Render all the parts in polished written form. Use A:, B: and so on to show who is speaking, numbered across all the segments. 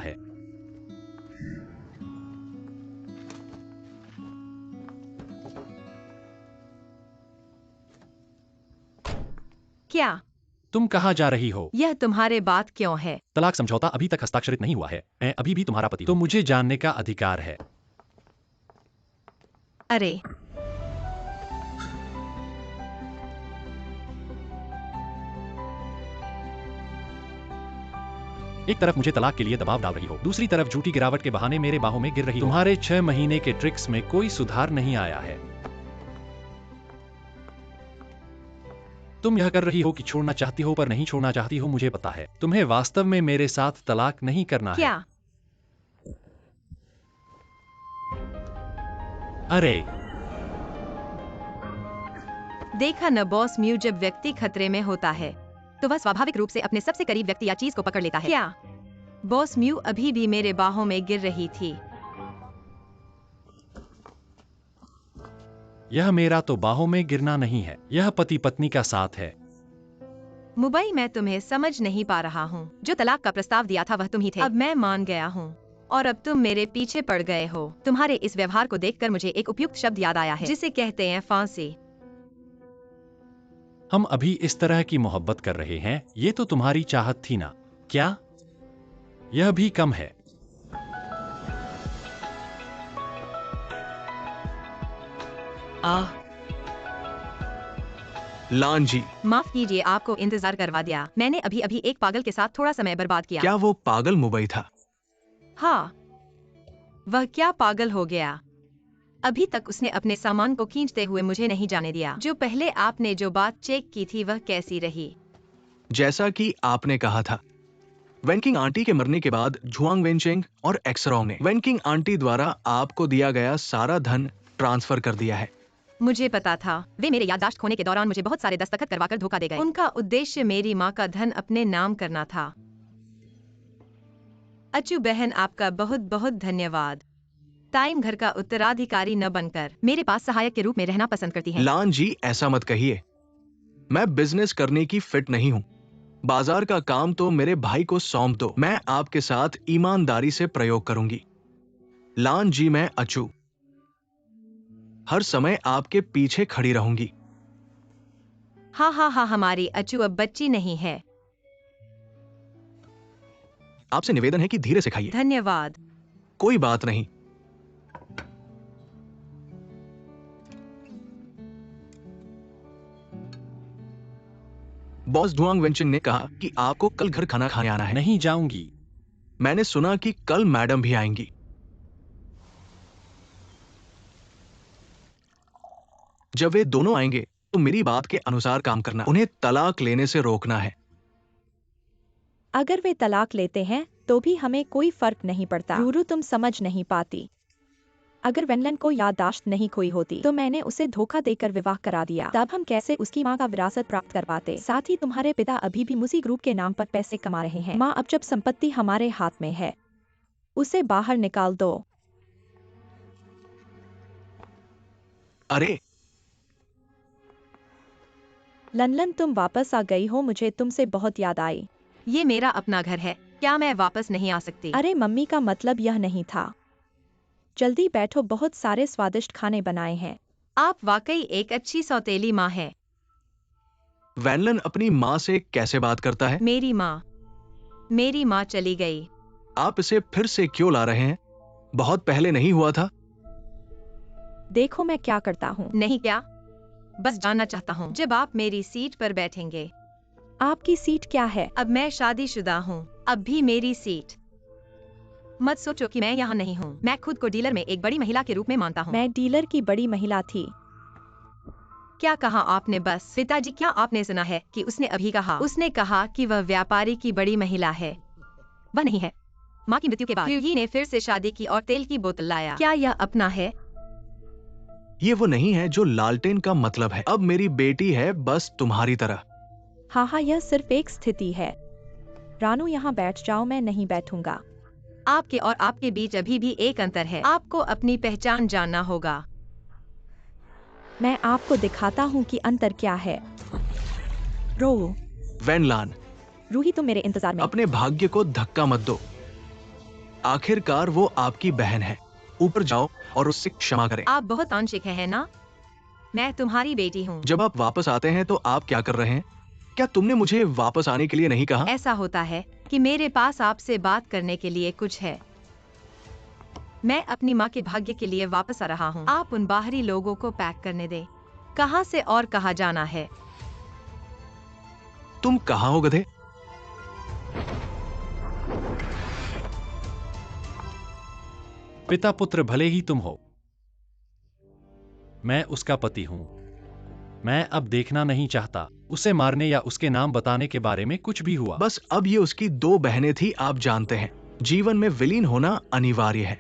A: है।
B: क्या?
A: तुम कहाँ जा रही हो?
B: यह तुम्हारे बात क्यों है?
A: तलाक समझौता अभी तक हस्ताक्षरित नहीं हुआ है। मैं अभी भी तुम्हारा पति, तो मुझे जानने का अधिकार है।
B: अरे,
A: एक तरफ मुझे तलाक के लिए दबाव डाल रही हो, दूसरी तरफ झूठी गिरावट के बहाने मेरे बाहों में गिर रही हो। तुम्हारे 6 महीने के ट्रिक्स में कोई सुधार नहीं आया है। तुम यह कर रही हो कि छोड़ना चाहती हो पर नहीं छोड़ना चाहती हो, मुझे पता है। तुम्हें वास्तव में मेरे साथ तलाक नहीं करना
B: क्या?
A: है। अरे,
B: देखा न बॉस म्यू, जब व्यक्ति खतरे में होता है तो वह स्वाभाविक रूप से अपने सबसे करीब व्यक्ति या चीज को पकड़ लेता है। क्या? बॉस म्यू अभी भी मेरे बाहों में गिर रही थी।
A: यह मेरा तो बाहों में गिरना नहीं है, यह पति पत्नी का साथ है।
B: मुंबई, मैं तुम्हें समझ नहीं पा रहा हूँ। जो तलाक का प्रस्ताव दिया था वह तुम ही थे। अब मैं मान गया हूँ और अब तुम मेरे पीछे पड़ गए हो। तुम्हारे इस व्यवहार को देखकर मुझे एक उपयुक्त शब्द याद आया है, जिसे कहते हैं फांसी।
A: हम अभी इस तरह की मोहब्बत कर रहे हैं, ये तो तुम्हारी चाहत थी ना? क्या? यह भी कम है।
C: लान जी,
B: माफ कीजिए, आपको इंतजार करवा दिया। मैंने अभी अभी एक पागल के साथ थोड़ा समय बर्बाद किया।
C: क्या वो पागल मुंबई था?
B: हाँ, वह क्या पागल हो गया। अभी तक उसने अपने सामान को खींचते हुए मुझे नहीं जाने दिया। जो पहले आपने जो बात चेक की थी वह कैसी रही?
C: जैसा कि आपने कहा था, वेनकिंग आंटी के मरने के बाद झुआंग वेनचेंग और एक्सरॉन्ग ने वेनकिंग आंटी द्वारा आपको दिया गया सारा धन ट्रांसफर कर दिया है।
B: मुझे पता था। वे मेरे याददाश्त खोने के दौरान मुझे बहुत सारे दस्तखत करवाकर धोखा दे गए। उनका उद्देश्य मेरी माँ का धन अपने नाम करना था। अच्चू बहन, आपका बहुत बहुत धन्यवाद। टाइम घर का उत्तराधिकारी न बनकर मेरे पास सहायक के रूप में रहना पसंद करती हैं।
C: लान जी, ऐसा मत कहिए। मैं बिजनेस करने की फिट नहीं हूँ। बाजार का काम तो मेरे भाई को सौंप दो। मैं आपके साथ ईमानदारी से प्रयोग करूंगी। लान जी, मैं अच्चू हर समय आपके पीछे खड़ी रहूंगी।
B: हाँ हाँ हाँ, हमारी अच्चू अब बच्ची नहीं है।
C: आपसे निवेदन है कि धीरे से खाइए।
B: धन्यवाद।
C: कोई बात नहीं। बॉस झुआंग वेनचेंग ने कहा कि आपको कल घर खाना खाने आना है।
A: नहीं जाऊंगी।
C: मैंने सुना कि कल मैडम भी आएंगी। जब वे दोनों आएंगे तो मेरी बात के अनुसार काम करना। उन्हें तलाक लेने से रोकना है।
D: अगर वे तलाक लेते हैं तो भी हमें कोई फर्क नहीं पड़ता। रूरू, तुम समझ नहीं पाती। अगर वेनलन को याददाश्त नहीं खोई होती तो मैंने उसे धोखा देकर विवाह करा दिया। तब हम कैसे उसकी माँ का विरासत प्राप्त कर पाते? साथ ही तुम्हारे पिता अभी भी मुसी ग्रुप के नाम पर पैसे कमा रहे हैं। माँ, अब जब संपत्ति हमारे हाथ में है, उसे बाहर निकाल दो।
C: अरे
D: लनलन, तुम वापस आ गई हो, मुझे तुमसे बहुत याद आई।
B: ये मेरा अपना घर है, क्या मैं वापस नहीं आ सकती?
D: अरे मम्मी, का मतलब यह नहीं था। जल्दी बैठो, बहुत सारे स्वादिष्ट खाने बनाए हैं।
B: आप वाकई एक अच्छी सौतेली माँ है।
C: वेनलन अपनी माँ से कैसे बात करता है?
B: मेरी माँ चली गई।
C: आप इसे फिर से क्यों ला रहे हैं? बहुत पहले नहीं हुआ था?
D: देखो मैं क्या करता हूँ।
B: नहीं, क्या? बस जानना चाहता हूँ जब आप मेरी सीट पर बैठेंगे।
D: आपकी सीट क्या है?
B: अब मैं शादीशुदा हूँ, अब भी मेरी सीट। मत सोचो कि मैं यहाँ नहीं हूँ। मैं खुद को डीलर में एक बड़ी महिला के रूप में मानता हूँ।
D: मैं डीलर की बड़ी महिला थी।
B: क्या कहा आपने? बस पिताजी, क्या आपने सुना है कि उसने अभी कहा? उसने कहा कि वह व्यापारी की बड़ी महिला है। वह नहीं है। माँ की मृत्यु के बाद ह्यूगी ने फिर से शादी की और तेल की बोतल लाया। क्या यह अपना है?
C: ये वो नहीं है जो लालटेन का मतलब है। अब मेरी बेटी है, बस तुम्हारी तरह।
D: हाँ हाँ, यह सिर्फ एक स्थिति है। रानू, यहाँ बैठ जाओ। मैं नहीं बैठूंगा।
B: आपके और आपके बीच अभी भी एक अंतर है। आपको अपनी पहचान जानना होगा।
D: मैं आपको दिखाता हूँ कि अंतर क्या है। रो
C: वेनलान,
D: रूही, तुम मेरे इंतजार में।
C: अपने भाग्य को धक्का मत दो। आखिरकार वो आपकी बहन है। ऊपर जाओ और उससे क्षमा करें।
B: आप बहुत आंशिक हैं ना? मैं तुम्हारी बेटी हूँ।
C: जब आप वापस आते हैं तो आप क्या कर रहे हैं? क्या तुमने मुझे वापस आने के लिए नहीं कहा?
B: ऐसा होता है कि मेरे पास आपसे बात करने के लिए कुछ है। मैं अपनी माँ के भाग्य के लिए वापस आ रहा हूँ। आप उन बाहरी लोगों को पैक करने दे। कहाँ से और कहाँ जाना है?
C: तुम कहाँ हो गधे?
A: पिता पुत्र भले ही तुम हो, मैं उसका पति हूं। मैं अब देखना नहीं चाहता उसे मारने या उसके नाम बताने के बारे में कुछ भी हुआ।
C: बस अब ये उसकी 2 बहनें थी, आप जानते हैं। जीवन में विलीन होना अनिवार्य है।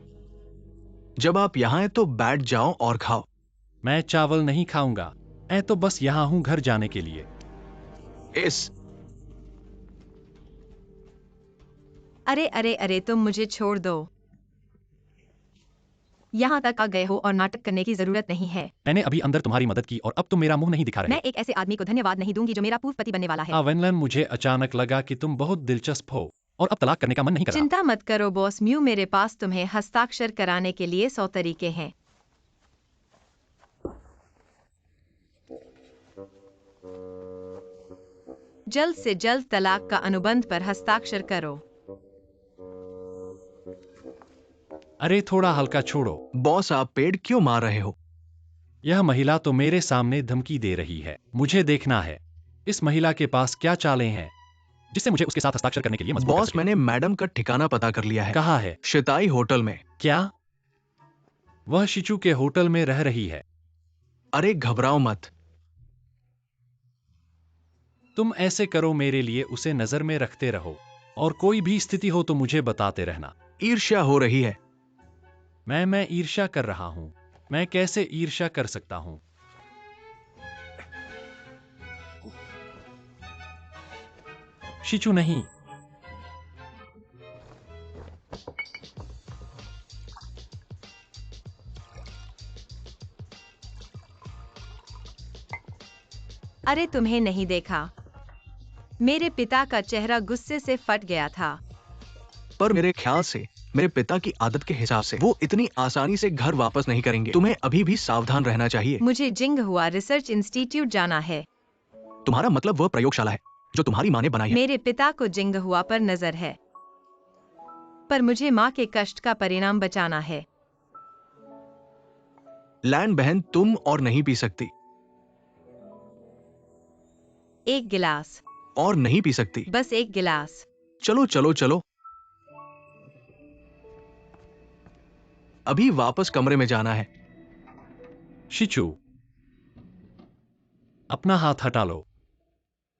C: जब आप यहाँ हैं तो बैठ जाओ और खाओ।
A: मैं चावल नहीं खाऊंगा। मैं तो बस यहाँ हूं घर जाने के लिए।
C: इस
B: अरे अरे अरे, तुम मुझे छोड़ दो। यहाँ तक आ गए हो और नाटक करने की जरूरत नहीं है।
A: मैंने अभी अंदर तुम्हारी मदद की और अब तुम मेरा मुंह नहीं दिखा रहे।
B: मैं एक ऐसे आदमी को धन्यवाद नहीं दूंगी जो मेरा पूर्व पति बनने वाला है।
A: वेनलन, मुझे अचानक लगा कि तुम बहुत दिलचस्प हो और अब तलाक करने का मन नहीं कर रहा।
B: चिंता मत करो बॉस म्यू, मेरे पास तुम्हें हस्ताक्षर कराने के लिए 100 तरीके हैं। जल्द से जल्द तलाक का अनुबंध पर हस्ताक्षर करो।
A: अरे थोड़ा हल्का छोड़ो।
C: बॉस, आप पेड़ क्यों मार रहे हो?
A: यह महिला तो मेरे सामने धमकी दे रही है। मुझे देखना है इस महिला के पास क्या चालें हैं जिससे मुझे उसके साथ हस्ताक्षर करने के लिए मजबूर कर
C: बॉस,
A: सके।
C: मैंने मैडम का ठिकाना पता कर लिया है।
A: कहाँ है?
C: शिताई होटल में।
A: क्या वह शिचू के होटल में रह रही है?
C: अरे घबराओ मत।
A: तुम ऐसे करो, मेरे लिए उसे नजर में रखते रहो और कोई भी स्थिति हो तो मुझे बताते रहना।
C: ईर्ष्या हो रही है।
A: मैं ईर्ष्या कर रहा हूं? मैं कैसे ईर्ष्या कर सकता हूं? शिचू नहीं।
B: अरे तुम्हें नहीं देखा? मेरे पिता का चेहरा गुस्से से फट गया था।
C: पर मेरे ख्याल से मेरे पिता की आदत के हिसाब से वो इतनी आसानी से घर वापस नहीं करेंगे। तुम्हें अभी भी सावधान रहना चाहिए।
B: मुझे जिंग हुआ रिसर्च इंस्टीट्यूट जाना है।
C: तुम्हारा मतलब वह प्रयोगशाला है जो तुम्हारी माँ ने बनाई है?
B: मेरे पिता को जिंग हुआ पर नजर है, पर मुझे माँ के कष्ट का परिणाम बचाना है।
C: लैंड बहन, तुम और नहीं पी सकती।
B: एक गिलास।
C: और नहीं पी सकती।
B: बस एक गिलास।
C: चलो चलो चलो, अभी वापस कमरे में जाना है।
A: शिचू, अपना हाथ हटा लो।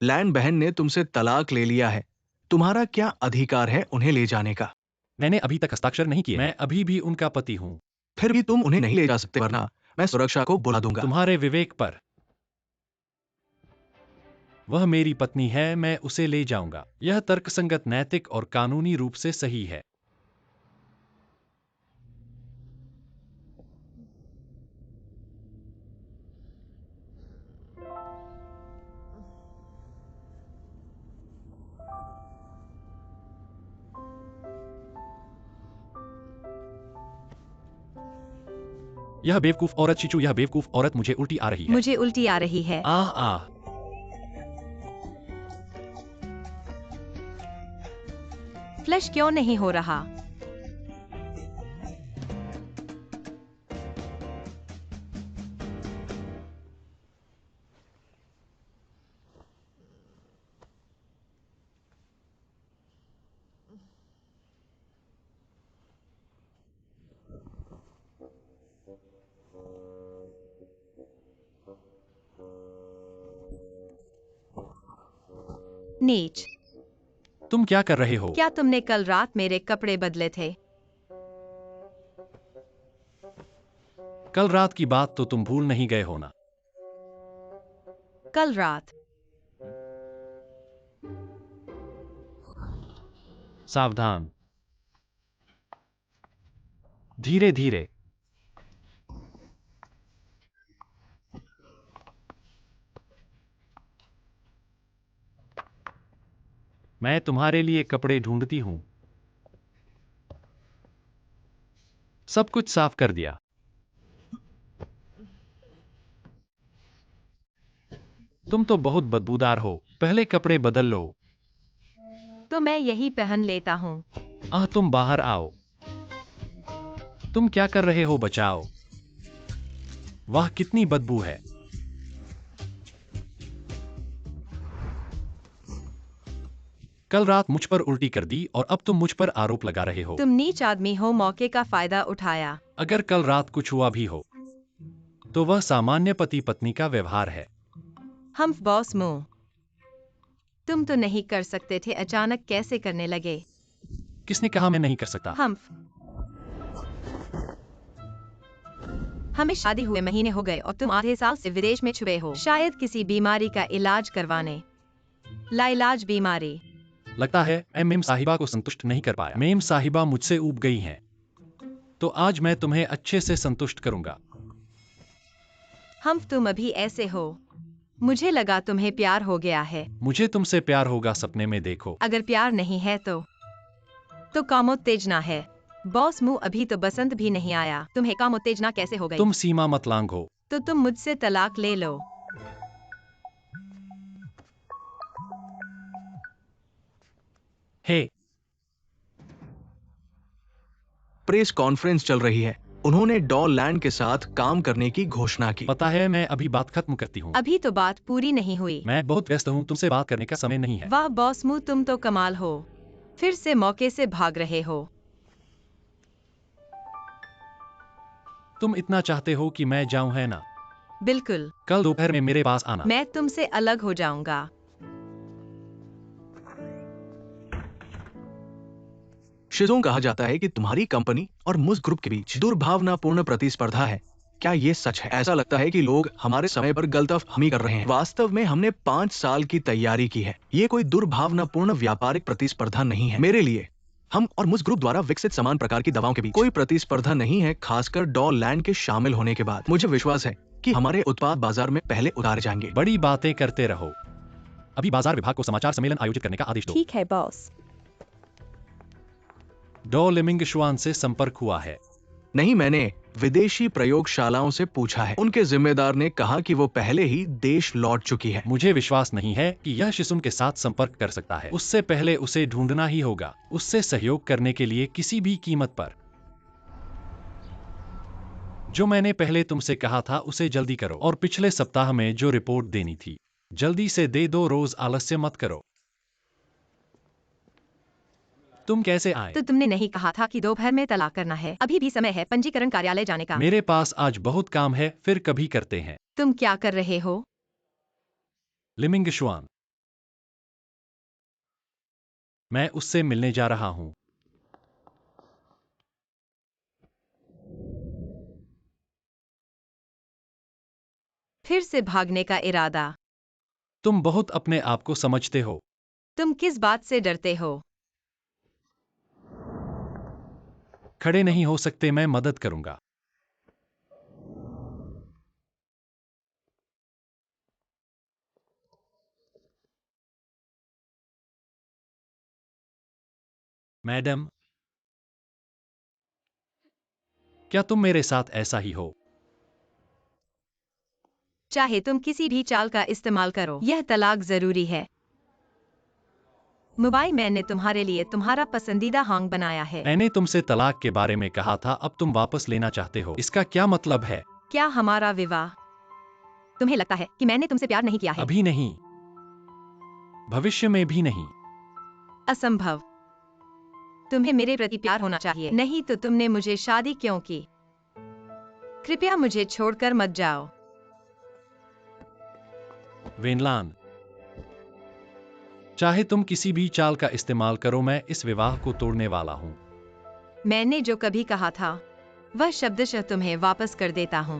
C: लैंड बहन ने तुमसे तलाक ले लिया है। तुम्हारा क्या अधिकार है उन्हें ले जाने का?
A: मैंने अभी तक हस्ताक्षर नहीं किए। मैं अभी भी उनका पति हूं।
C: फिर भी तुम उन्हें नहीं ले जा सकते, वरना मैं सुरक्षा को बुला दूंगा।
A: तुम्हारे विवेक पर। वह मेरी पत्नी है, मैं उसे ले जाऊंगा। यह तर्कसंगत, नैतिक और कानूनी रूप से सही है। यह बेवकूफ औरत शिचू, यह बेवकूफ औरत, मुझे उल्टी आ रही है।
B: मुझे उल्टी आ रही है।
A: आह आह।
B: फ्लश क्यों नहीं हो रहा? नीच,
A: तुम क्या कर रहे हो?
B: क्या तुमने कल रात मेरे कपड़े बदले थे?
A: कल रात की बात तो तुम भूल नहीं गए हो ना?
B: कल रात।
A: सावधान, धीरे धीरे। मैं तुम्हारे लिए कपड़े ढूंढती हूं। सब कुछ साफ कर दिया। तुम तो बहुत बदबूदार हो, पहले कपड़े बदल लो।
B: तो मैं यही पहन लेता हूँ।
A: तुम बाहर आओ। तुम क्या कर रहे हो? बचाओ। वाह, कितनी बदबू है। कल रात मुझ पर उल्टी कर दी और अब तुम मुझ पर आरोप लगा रहे हो।
B: तुम नीच आदमी हो, मौके का फायदा उठाया।
A: अगर कल रात कुछ हुआ भी हो तो वह सामान्य पति पत्नी का व्यवहार है।
B: हम्फ बॉस मुंह। तुम तो नहीं कर सकते थे, अचानक कैसे करने लगे?
A: किसने कहा मैं नहीं कर सकता?
B: हम्फ। हमें शादी हुए महीने हो गए और तुम आधे साल से विदेश में छुपे हो, शायद किसी बीमारी का इलाज करवाने। लाइलाज बीमारी।
A: लगता है मैं मेम साहिबा को संतुष्ट नहीं कर पाया। मेम साहिबा मुझसे ऊब गई हैं। तो आज मैं तुम्हें अच्छे से संतुष्ट करूंगा।
B: हम्फ, तुम अभी ऐसे हो। मुझे लगा तुम्हें प्यार हो गया है।
A: मुझे तुमसे प्यार होगा, सपने में देखो।
B: अगर प्यार नहीं है तो कामोत्तेजना है। बॉस मुंह, अभी तो बसंत भी नहीं आया, तुम्हें कामोत्तेजना कैसे हो गई?
A: तुम सीमा मत लांघो।
B: तो तुम मुझसे तलाक ले लो।
A: हे,
C: प्रेस कॉन्फ्रेंस चल रही है। उन्होंने डॉल लैंड के साथ काम करने की घोषणा की।
A: पता है मैं अभी बात खत्म करती हूँ।
B: अभी तो बात पूरी नहीं हुई।
A: मैं बहुत व्यस्त हूँ, तुमसे बात करने का समय नहीं है।
B: वाह बॉस मुंह, तुम तो कमाल हो, फिर से मौके से भाग रहे हो।
A: तुम इतना चाहते हो कि मैं जाऊं, है ना?
B: बिल्कुल।
A: कल दोपहर में मेरे पास आना।
B: मैं तुमसे अलग हो जाऊंगा।
C: शिजों कहा जाता है कि तुम्हारी कंपनी और मुझ ग्रुप के बीच दुर्भावनापूर्ण प्रतिस्पर्धा है। क्या ये सच है? ऐसा लगता है कि लोग हमारे समय पर गलतफहमी कर रहे हैं। वास्तव में हमने 5 साल की तैयारी की है। ये कोई दुर्भावनापूर्ण व्यापारिक प्रतिस्पर्धा नहीं है। मेरे लिए हम और मुझ ग्रुप द्वारा विकसित समान प्रकार की दवाओं के बीच कोई प्रतिस्पर्धा नहीं है, खासकर डॉल लैंड के शामिल होने के बाद। मुझे विश्वास है कि हमारे उत्पाद बाजार में पहले उतारे जाएंगे।
A: बड़ी बातें करते रहो। अभी बाजार विभाग को समाचार सम्मेलन आयोजित करने का आदेश दो।
D: ठीक है बॉस।
A: डॉ लिमिंगशुआन से संपर्क हुआ है।
C: नहीं, मैंने विदेशी प्रयोगशालाओं से पूछा है। उनके जिम्मेदार ने कहा कि वो पहले ही देश लौट चुकी है।
A: मुझे विश्वास नहीं है कि यह शिशुन के साथ संपर्क कर सकता है। उससे पहले उसे ढूंढना ही होगा, उससे सहयोग करने के लिए किसी भी कीमत पर। जो मैंने पहले तुमसे कहा था उसे जल्दी करो, और पिछले सप्ताह में जो रिपोर्ट देनी थी जल्दी से दे दो। रोज आलस्य मत करो। तुम कैसे आए?
B: तो तुमने नहीं कहा था कि दोपहर में तलाक करना है? अभी भी समय है पंजीकरण कार्यालय जाने का।
A: मेरे पास आज बहुत काम है, फिर कभी करते हैं।
B: तुम क्या कर रहे हो?
A: लिमिंगशुआन, मैं उससे मिलने जा रहा हूं।
B: फिर से भागने का इरादा?
A: तुम बहुत अपने आप को समझते हो।
B: तुम किस बात से डरते हो?
A: खड़े नहीं हो सकते, मैं मदद करूंगा। मैडम, क्या तुम मेरे साथ ऐसा ही हो?
B: चाहे तुम किसी भी चाल का इस्तेमाल करो, यह तलाक जरूरी है। मोबाइल, मैंने तुम्हारे लिए तुम्हारा पसंदीदा हांग बनाया है।
A: मैंने तुमसे तलाक के बारे में कहा था, अब तुम वापस लेना चाहते हो। इसका क्या मतलब है?
B: क्या हमारा विवाह? तुम्हें लगता है कि मैंने तुमसे प्यार नहीं किया है?
A: अभी नहीं, भविष्य में भी नहीं।
B: असंभव। तुम्हें मेरे प्रति प्यार होना चाहिए, नहीं तो तुमने मुझे शादी क्यों की? कृपया मुझे छोड़कर मत जाओ।
A: वेनलान, चाहे तुम किसी भी चाल का इस्तेमाल करो, मैं इस विवाह को तोड़ने वाला हूं।
B: मैंने जो कभी कहा था वह शब्दशः तुम्हें वापस कर देता हूं।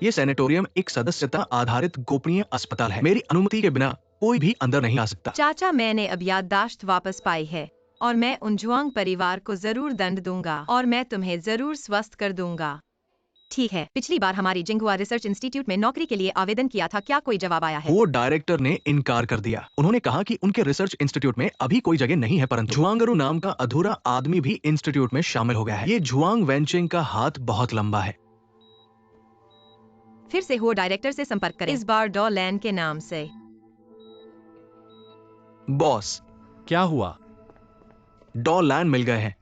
C: ये सैनिटोरियम एक सदस्यता आधारित गोपनीय अस्पताल है। मेरी अनुमति के बिना कोई भी अंदर नहीं आ सकता।
B: चाचा, मैंने अब याददाश्त वापस पाई है और मैं उन जुआंग परिवार को जरूर दंड दूंगा और मैं तुम्हें जरूर स्वस्थ कर दूंगा। ठीक है, पिछली बार हमारी जिंगहुआ रिसर्च इंस्टीट्यूट में नौकरी के लिए आवेदन किया था, क्या कोई जवाब आया है?
C: वो डायरेक्टर ने इनकार कर दिया। उन्होंने कहा कि उनके रिसर्च इंस्टीट्यूट में अभी कोई जगह नहीं है, परंतु झुआंगरू नाम का अधूरा आदमी भी इंस्टीट्यूट में शामिल हो गया है। ये झुआंग वेंचिंग का हाथ बहुत लंबा है।
B: फिर से हो डायरेक्टर से संपर्क करें, इस बार डॉ लैन के नाम से।
C: बॉस,
A: क्या हुआ?
C: डॉ लैन मिल गए हैं।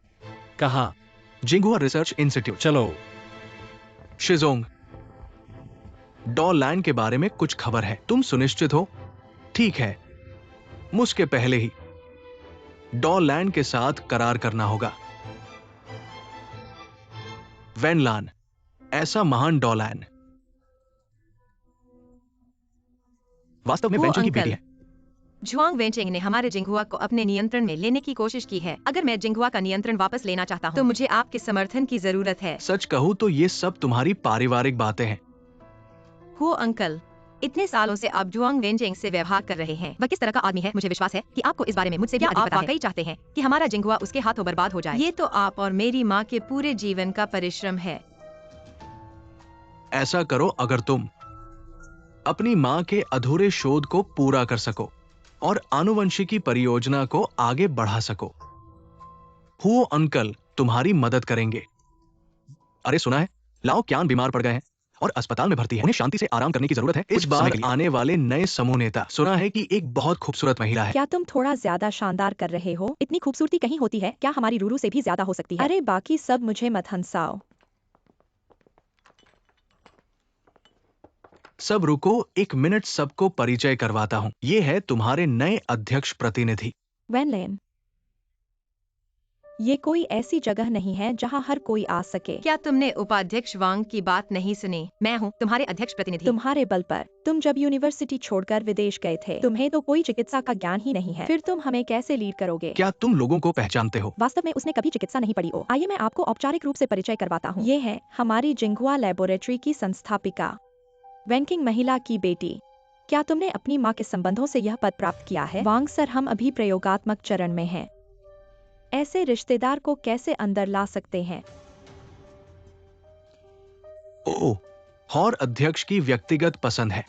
A: कहाँ?
C: जिंगहुआ रिसर्च इंस्टीट्यूट।
A: चलो।
C: शिजोंग, डॉ लैन के बारे में कुछ खबर है, तुम सुनिश्चित हो? ठीक है, मुझके पहले ही डॉ लैन के साथ करार करना होगा। वेनलान, ऐसा महान डॉ लैन वास्तव में
B: वो
C: वेंचिंग की बेटी
B: अंकल,
C: है।
B: झुआंग वेंचिंग ने हमारे जिंगहुआ को अपने नियंत्रण में लेने की कोशिश की है। अगर मैं जिंगहुआ का नियंत्रण वापस लेना चाहता हूँ, तो मुझे आपके समर्थन की जरूरत है।
C: सच कहूं तो ये सब तुम्हारी पारिवारिक बातें हैं।
B: हो अंकल, इतने सालों से आप झुआंग वेंचिंग से व्यवहार कर रहे हैं। वह किस तरह का आदमी है, मुझे विश्वास है कि आपको इस बारे में मुझसे भी अधिक पता है। आप वाकई चाहते हैं कि हमारा जिंगहुआ उसके हाथों बर्बाद हो जाए? ये तो आप और मेरी माँ के पूरे जीवन का परिश्रम है।
C: ऐसा करो अगर तुम अपनी माँ के अधूरे शोध को पूरा कर सको और आनुवंशिकी परियोजना को आगे बढ़ा सको। हुओ अंकल तुम्हारी मदद करेंगे। अरे सुना है, लाओ क्यान बीमार पड़ गए हैं और अस्पताल में भर्ती है। उन्हें शांति से आराम करने की जरूरत है। इस बार आने वाले नए समूह नेता सुना है कि एक बहुत खूबसूरत महिला है।
D: क्या तुम थोड़ा ज्यादा शानदार कर रहे हो? इतनी खूबसूरती कहीं होती है क्या? हमारी रूरू से भी ज्यादा हो सकती है। अरे बाकी सब मुझे मत हंसाओ।
C: सब रुको, एक मिनट, सबको परिचय करवाता हूँ। ये है तुम्हारे नए अध्यक्ष प्रतिनिधि।
D: वेनलेन, ये कोई ऐसी जगह नहीं है जहाँ हर कोई आ सके।
B: क्या तुमने उपाध्यक्ष वांग की बात नहीं सुनी? मैं हूँ तुम्हारे अध्यक्ष प्रतिनिधि।
D: तुम्हारे बल पर तुम जब यूनिवर्सिटी छोड़कर विदेश गए थे, तुम्हें तो कोई चिकित्सा का ज्ञान ही नहीं है। फिर तुम हमें कैसे लीड करोगे?
C: क्या तुम लोगों को पहचानते हो?
D: वास्तव में उसने कभी चिकित्सा नहीं पढ़ी हो। आइए मैं आपको औपचारिक रूप से परिचय करवाता हूँ। ये है हमारी जिंगहुआ लेबोरेटरी की संस्थापिका, वेंकिंग महिला की बेटी। क्या तुमने अपनी माँ के संबंधों से यह पद प्राप्त किया है? वांग सर, हम अभी प्रयोगात्मक चरण में हैं। ऐसे रिश्तेदार को कैसे अंदर ला सकते हैं?
C: ओह, हॉर अध्यक्ष की व्यक्तिगत पसंद है।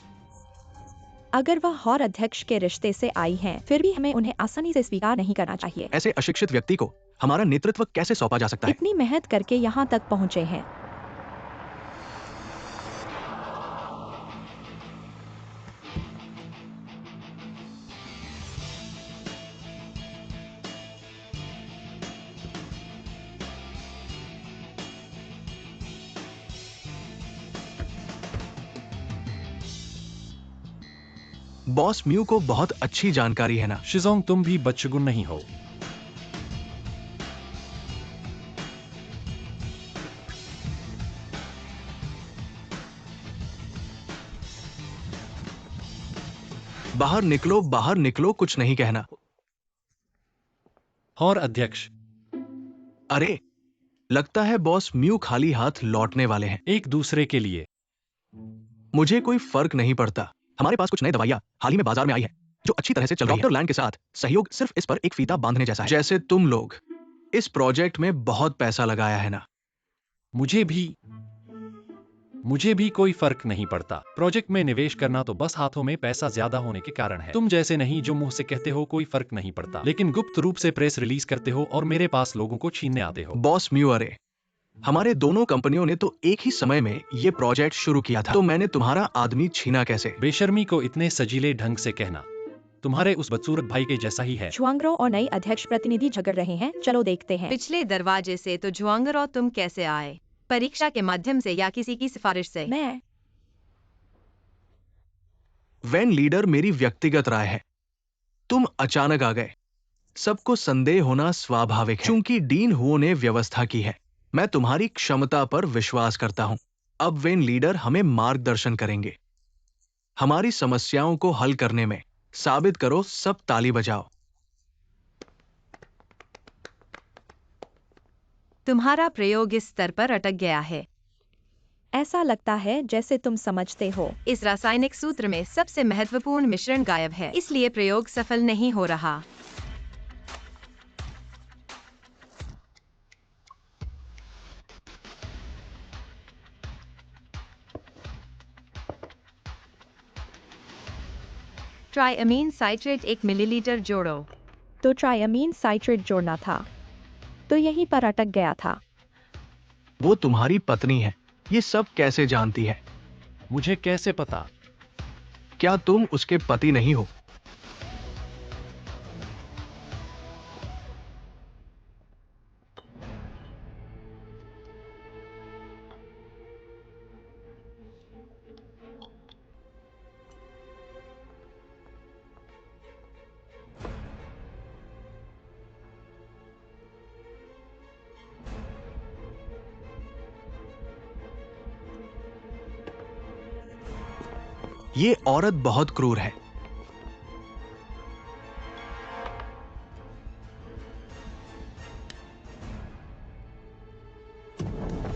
D: अगर वह हॉर अध्यक्ष के रिश्ते से आई हैं, फिर भी हमें उन्हें आसानी से स्वीकार नहीं करना चाहिए।
C: ऐसे अशिक्षित व्यक्ति को हमारा नेतृत्व कैसे सौंपा जा सकता है?
D: इतनी मेहनत करके यहाँ तक पहुँचे हैं।
C: बॉस म्यू को बहुत अच्छी जानकारी है ना?
A: शिजोंग, तुम भी बदशगुन नहीं हो।
C: बाहर निकलो, कुछ नहीं कहना।
A: और अध्यक्ष,
C: अरे, लगता है बॉस म्यू खाली हाथ लौटने वाले हैं।
A: एक दूसरे के लिए
C: मुझे कोई फर्क नहीं पड़ता। हमारे पास कुछ नई दवाइयां हाल ही में बाजार में आई है जो अच्छी तरह से चल रही है। डॉक्टर लैंड के साथ सहयोग सिर्फ इस पर एक फीता बांधने जैसा है। जैसे तुम लोग इस प्रोजेक्ट में बहुत पैसा लगाया है ना?
A: मुझे भी कोई फर्क नहीं पड़ता। प्रोजेक्ट में निवेश करना तो बस हाथों में पैसा ज्यादा होने के कारण है। तुम जैसे नहीं जो मुंह से कहते हो कोई फर्क नहीं पड़ता, लेकिन गुप्त रूप से प्रेस रिलीज करते हो और मेरे पास लोगों को छीनने आते हो।
C: बॉस म्यू, अरे हमारे दोनों कंपनियों ने तो एक ही समय में ये प्रोजेक्ट शुरू किया था, तो मैंने तुम्हारा आदमी छीना कैसे?
A: बेशर्मी को इतने सजीले ढंग से कहना तुम्हारे उस बदसूरत भाई के जैसा ही है।
D: झुआंगरो और नई अध्यक्ष प्रतिनिधि झगड़ रहे हैं, चलो देखते हैं।
B: पिछले दरवाजे से तो झुआंगरो तुम कैसे आए? परीक्षा के माध्यम से या किसी की सिफारिश से?
D: मैं
C: वैन लीडर, मेरी व्यक्तिगत राय है, तुम अचानक आ गए। सबको संदेह होना स्वाभाविक है, क्योंकि डीन हुओ ने व्यवस्था की है। मैं तुम्हारी क्षमता पर विश्वास करता हूं। अब वेन लीडर हमें मार्गदर्शन करेंगे, हमारी समस्याओं को हल करने में। साबित करो, सब ताली बजाओ।
B: तुम्हारा प्रयोग इस स्तर पर अटक गया है।
D: ऐसा लगता है जैसे तुम समझते हो।
B: इस रासायनिक सूत्र में सबसे महत्वपूर्ण मिश्रण गायब है, इसलिए प्रयोग सफल नहीं हो रहा। ट्राइअमीन साइट्रेट 1 मिलीलीटर जोड़ो।
D: तो ट्राइअमीन साइट्रेट जोड़ना था, तो यहीं पर अटक गया था।
C: वो तुम्हारी पत्नी है, ये सब कैसे जानती है?
A: मुझे कैसे पता?
C: क्या तुम उसके पति नहीं हो? ये औरत बहुत क्रूर है।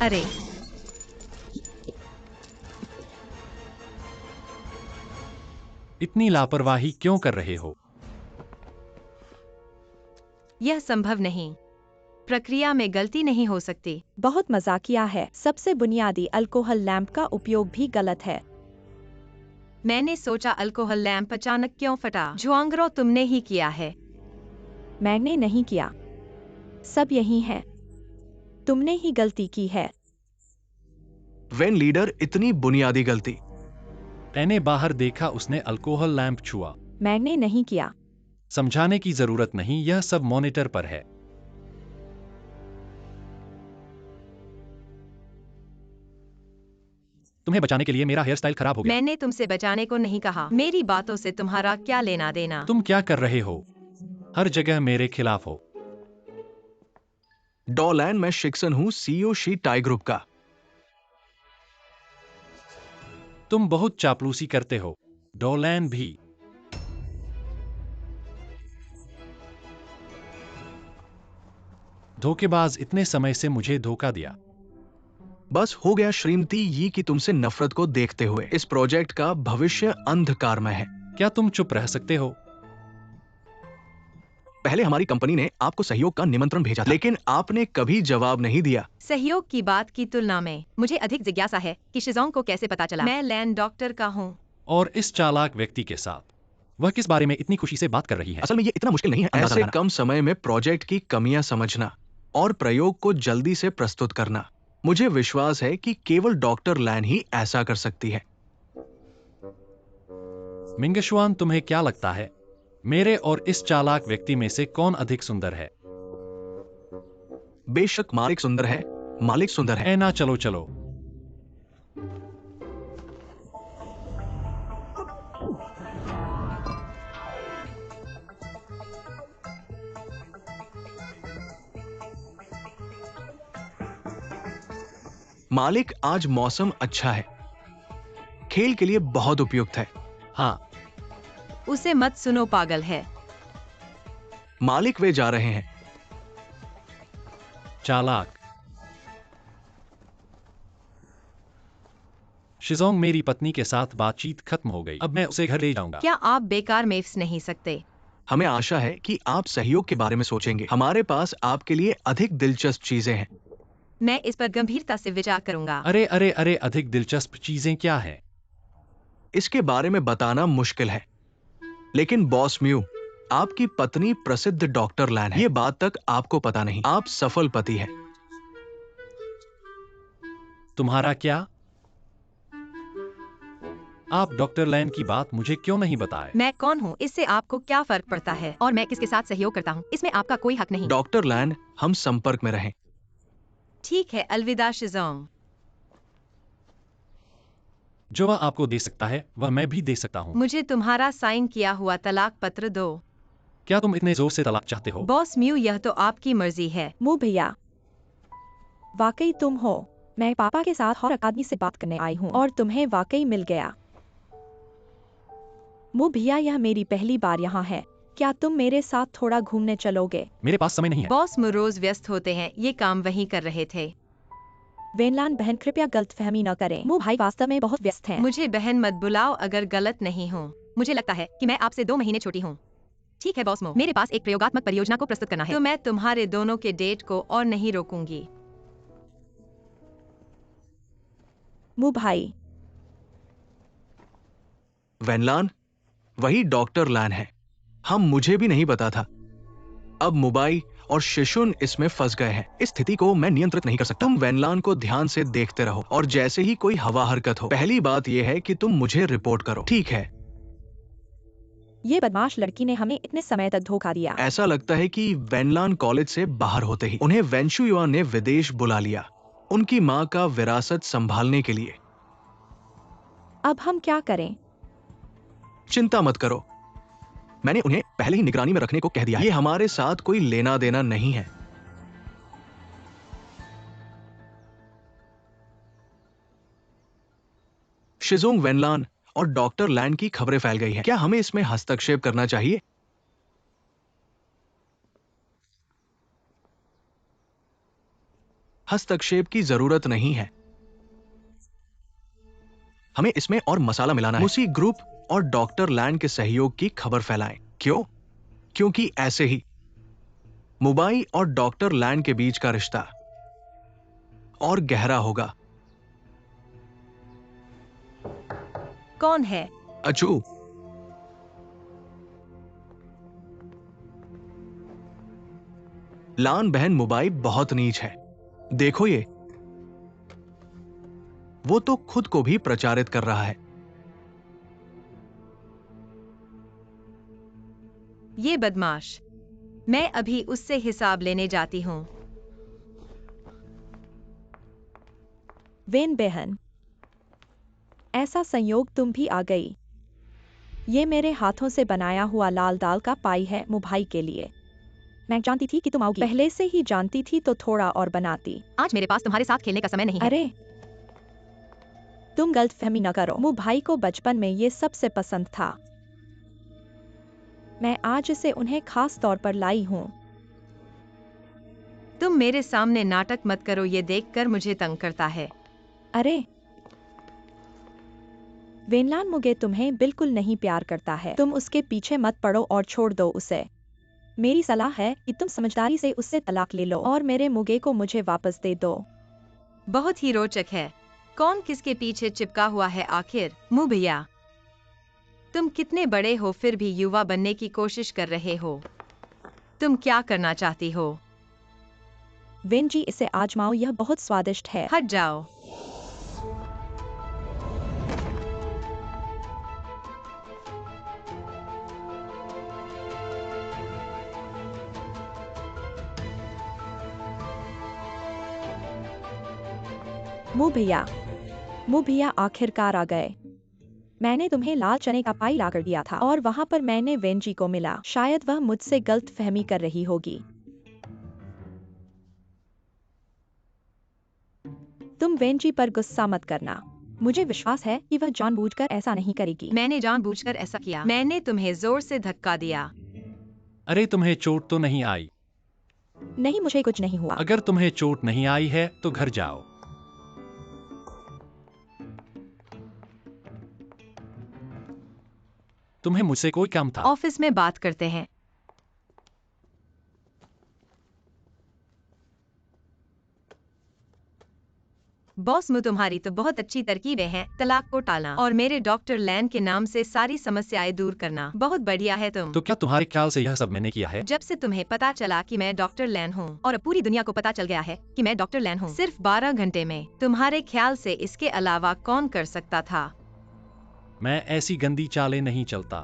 B: अरे,
A: इतनी लापरवाही क्यों कर रहे हो?
B: यह संभव नहीं। प्रक्रिया में गलती नहीं हो सकती।
D: बहुत मजाकिया है। सबसे बुनियादी अल्कोहल लैंप का उपयोग भी गलत है।
B: मैंने सोचा अल्कोहल लैंप अचानक क्यों फटा। जुआंग्रो, तुमने ही किया है।
D: मैंने नहीं किया, सब यही है। तुमने ही गलती की है।
C: वेन लीडर, इतनी बुनियादी गलती।
A: मैंने बाहर देखा, उसने अल्कोहल लैंप छुआ।
D: मैंने नहीं किया।
A: समझाने की जरूरत नहीं, यह सब मॉनिटर पर है। तुम्हें बचाने के लिए मेरा हेयर स्टाइल खराब हो गया।
B: मैंने तुमसे बचाने को नहीं कहा। मेरी बातों से तुम्हारा क्या लेना देना।
A: तुम क्या कर रहे हो? हर जगह मेरे खिलाफ हो।
C: डॉलैन, मैं शिक्सन हूं, सीईओ शी टाई ग्रुप का।
A: तुम बहुत चापलूसी करते हो। डोलैन भी। धोखेबाज, इतने समय से मुझे धोखा दिया।
C: बस हो गया श्रीमती यी की तुमसे नफरत को देखते हुए। इस प्रोजेक्ट का भविष्य अंधकारमय है।
A: क्या तुम चुप रह सकते हो?
C: पहले हमारी कंपनी ने आपको सहयोग का निमंत्रण भेजा था, लेकिन आपने कभी जवाब नहीं दिया।
B: सहयोग की बात की तुलना में मुझे अधिक जिज्ञासा है कि शिजोंग को कैसे पता चला। मैं लैंड डॉक्टर का हूँ।
A: और इस चालाक व्यक्ति के साथ वह किस बारे में इतनी खुशी से बात कर रही है?
C: असल में ये इतना मुश्किल नहीं है ऐसे कम समय में प्रोजेक्ट की कमियां समझना और प्रयोग को जल्दी से प्रस्तुत करना। मुझे विश्वास है कि केवल डॉक्टर लैन ही ऐसा कर सकती है।
A: मिंगशुआन, तुम्हें क्या लगता है, मेरे और इस चालाक व्यक्ति में से कौन अधिक सुंदर है?
C: बेशक मालिक सुंदर है, मालिक सुंदर है।
A: ए ना, चलो चलो।
C: मालिक, आज मौसम अच्छा है, खेल के लिए बहुत उपयुक्त है।
A: हाँ,
B: उसे मत सुनो, पागल है।
C: मालिक, वे जा रहे हैं।
A: चालाक। शिजोंग, मेरी पत्नी के साथ बातचीत खत्म हो गई। अब मैं उसे घर ले जाऊंगा।
B: क्या आप बेकार मेफ्स नहीं सकते?
C: हमें आशा है कि आप सहयोग के बारे में सोचेंगे। हमारे पास आपके लिए अधिक दिलचस्प चीजें हैं।
B: मैं इस पर गंभीरता से विचार करूंगा।
A: अरे अरे अरे, अधिक दिलचस्प चीजें क्या हैं?
C: इसके बारे में बताना मुश्किल है, लेकिन बॉस म्यू, आपकी पत्नी प्रसिद्ध डॉक्टर लैन है। ये बात तक आपको पता नहीं। आप सफल पति हैं।
A: तुम्हारा क्या? आप डॉक्टर लैन की बात मुझे क्यों नहीं बताए?
B: मैं कौन हूँ, इससे आपको क्या फर्क पड़ता है? और मैं किसके साथ सहयोग करता हूँ, इसमें आपका कोई हक नहीं।
C: डॉक्टर लैन, हम संपर्क में रहें।
B: ठीक है, अलविदा शिजोंग।
A: जो वह आपको दे सकता है वह मैं भी दे सकता हूँ।
B: मुझे तुम्हारा साइन किया हुआ तलाक पत्र दो।
A: क्या तुम इतने जोर से तलाक चाहते हो?
B: बॉस म्यू, यह तो आपकी मर्जी है।
D: मु भैया, वाकई तुम हो। मैं पापा के साथ और आदमी से बात करने आई हूँ और तुम्हें वाकई मिल गया। मु भैया, यह मेरी पहली बार यहाँ है। क्या तुम मेरे साथ थोड़ा घूमने चलोगे?
A: मेरे पास समय नहीं है।
B: बॉस म्यू रोज व्यस्त होते हैं, ये काम वही कर रहे थे।
D: वेनलान बहन, कृपया गलतफहमी न करें। मु भाई वास्तव में बहुत व्यस्त हैं।
B: मुझे बहन मत बुलाओ अगर गलत नहीं हूँ। मुझे लगता है कि मैं आपसे 2 महीने छोटी हूँ। ठीक है बॉस मो, मेरे पास एक प्रयोगात्मक परियोजना को प्रस्तुत करना है, तो मैं तुम्हारे दोनों के डेट को और नहीं रोकूंगी।
D: मु भाई,
C: वेनलान, वही डॉक्टर लैन है। मुझे भी नहीं पता था। अब मुबाई और शिशुन इसमें फंस गए हैं। इस स्थिति को मैं नियंत्रित नहीं कर सकता। तुम वेनलान को ध्यान से देखते रहो और जैसे ही कोई हवा हरकत हो, पहली बात यह है कि तुम मुझे रिपोर्ट करो, ठीक है?
D: ये बदमाश लड़की ने हमें इतने समय तक धोखा दिया।
C: ऐसा लगता है कि वेनलान कॉलेज से बाहर होते ही उन्हें वेंशुयुआ ने विदेश बुला लिया, उनकी माँ का विरासत संभालने के लिए।
D: अब हम क्या करें?
C: चिंता मत करो, मैंने उन्हें पहले ही निगरानी में रखने को कह दिया है। ये हमारे साथ कोई लेना देना नहीं है। शिजोंग वेनलान और डॉक्टर लैन की खबरें फैल गई हैं। क्या हमें इसमें हस्तक्षेप करना चाहिए? हस्तक्षेप की जरूरत नहीं है। हमें इसमें और मसाला मिलाना है। मुसी ग्रुप और डॉक्टर लैन के सहयोग की खबर फैलाएं। क्यों? क्योंकि ऐसे ही मुबाई और डॉक्टर लैन के बीच का रिश्ता और गहरा होगा।
B: कौन है?
C: अचू, लान बहन मुबाई बहुत नीच है। देखो ये, वो तो खुद को भी प्रचारित कर रहा है।
B: ये बदमाश। मैं अभी उससे हिसाब लेने जाती हूँ।
D: वेन बहन, ऐसा संयोग तुम भी आ गई। ये मेरे हाथों से बनाया हुआ लाल दाल का पाई है मुभाई के लिए। मैं जानती थी कि तुम आओगी। पहले से ही जानती थी तो थोड़ा और बनाती।
B: आज मेरे पास तुम्हारे साथ खेलने का समय नहीं है।
D: अरे, तुम गलतफहमी न करो। मुभाई को बचपन में ये सबसे पसंद था। मैं आज इसे उन्हें खास तौर पर लाई हूँ।
B: तुम मेरे सामने नाटक मत करो, ये देखकर मुझे तंग करता है।
D: अरे, वेनलान मुगे तुम्हें बिल्कुल नहीं प्यार करता है। तुम उसके पीछे मत पड़ो और छोड़ दो उसे। मेरी सलाह है कि तुम समझदारी से उससे तलाक ले लो और मेरे मुगे को मुझे वापस दे दो।
B: बहुत ही रोचक है। कौन किसके पीछे चिपका हुआ है आखिर? मुँह भैया, तुम कितने बड़े हो फिर भी युवा बनने की कोशिश कर रहे हो। तुम क्या करना चाहती हो?
D: वेन जी, इसे आजमाओ, यह बहुत स्वादिष्ट है।
B: हट जाओ।
D: मुँह भैया आखिरकार आ गए। मैंने तुम्हें लाल चने का पाई लाकर दिया था और वहाँ पर मैंने वेंजी को मिला। शायद वह मुझसे गलत फहमी कर रही होगी। तुम वेंजी पर गुस्सा मत करना। मुझे विश्वास है कि वह जानबूझकर ऐसा नहीं करेगी।
B: मैंने जानबूझकर ऐसा किया। मैंने तुम्हें जोर से धक्का दिया।
A: अरे तुम्हें चोट तो नहीं आई?
D: नहीं, मुझे कुछ नहीं हुआ।
A: अगर तुम्हें चोट नहीं आई है तो घर जाओ। तुम्हें मुझसे कोई काम था?
B: ऑफिस में बात करते हैं। बॉस, तुम्हारी तो बहुत अच्छी तरकीबें हैं। तलाक को टालना और मेरे डॉक्टर लैन के नाम से सारी समस्याएं दूर करना। बहुत बढ़िया है तुम।
A: तो क्या तुम्हारे ख्याल से यह सब मैंने किया है?
B: जब से तुम्हें पता चला कि मैं डॉक्टर लैन हूँ और अब पूरी दुनिया को पता चल गया है कि मैं डॉक्टर लैन हूँ, सिर्फ 12 घंटे में, तुम्हारे ख्याल से इसके अलावा कौन कर सकता था?
A: मैं ऐसी गंदी चालें नहीं चलता।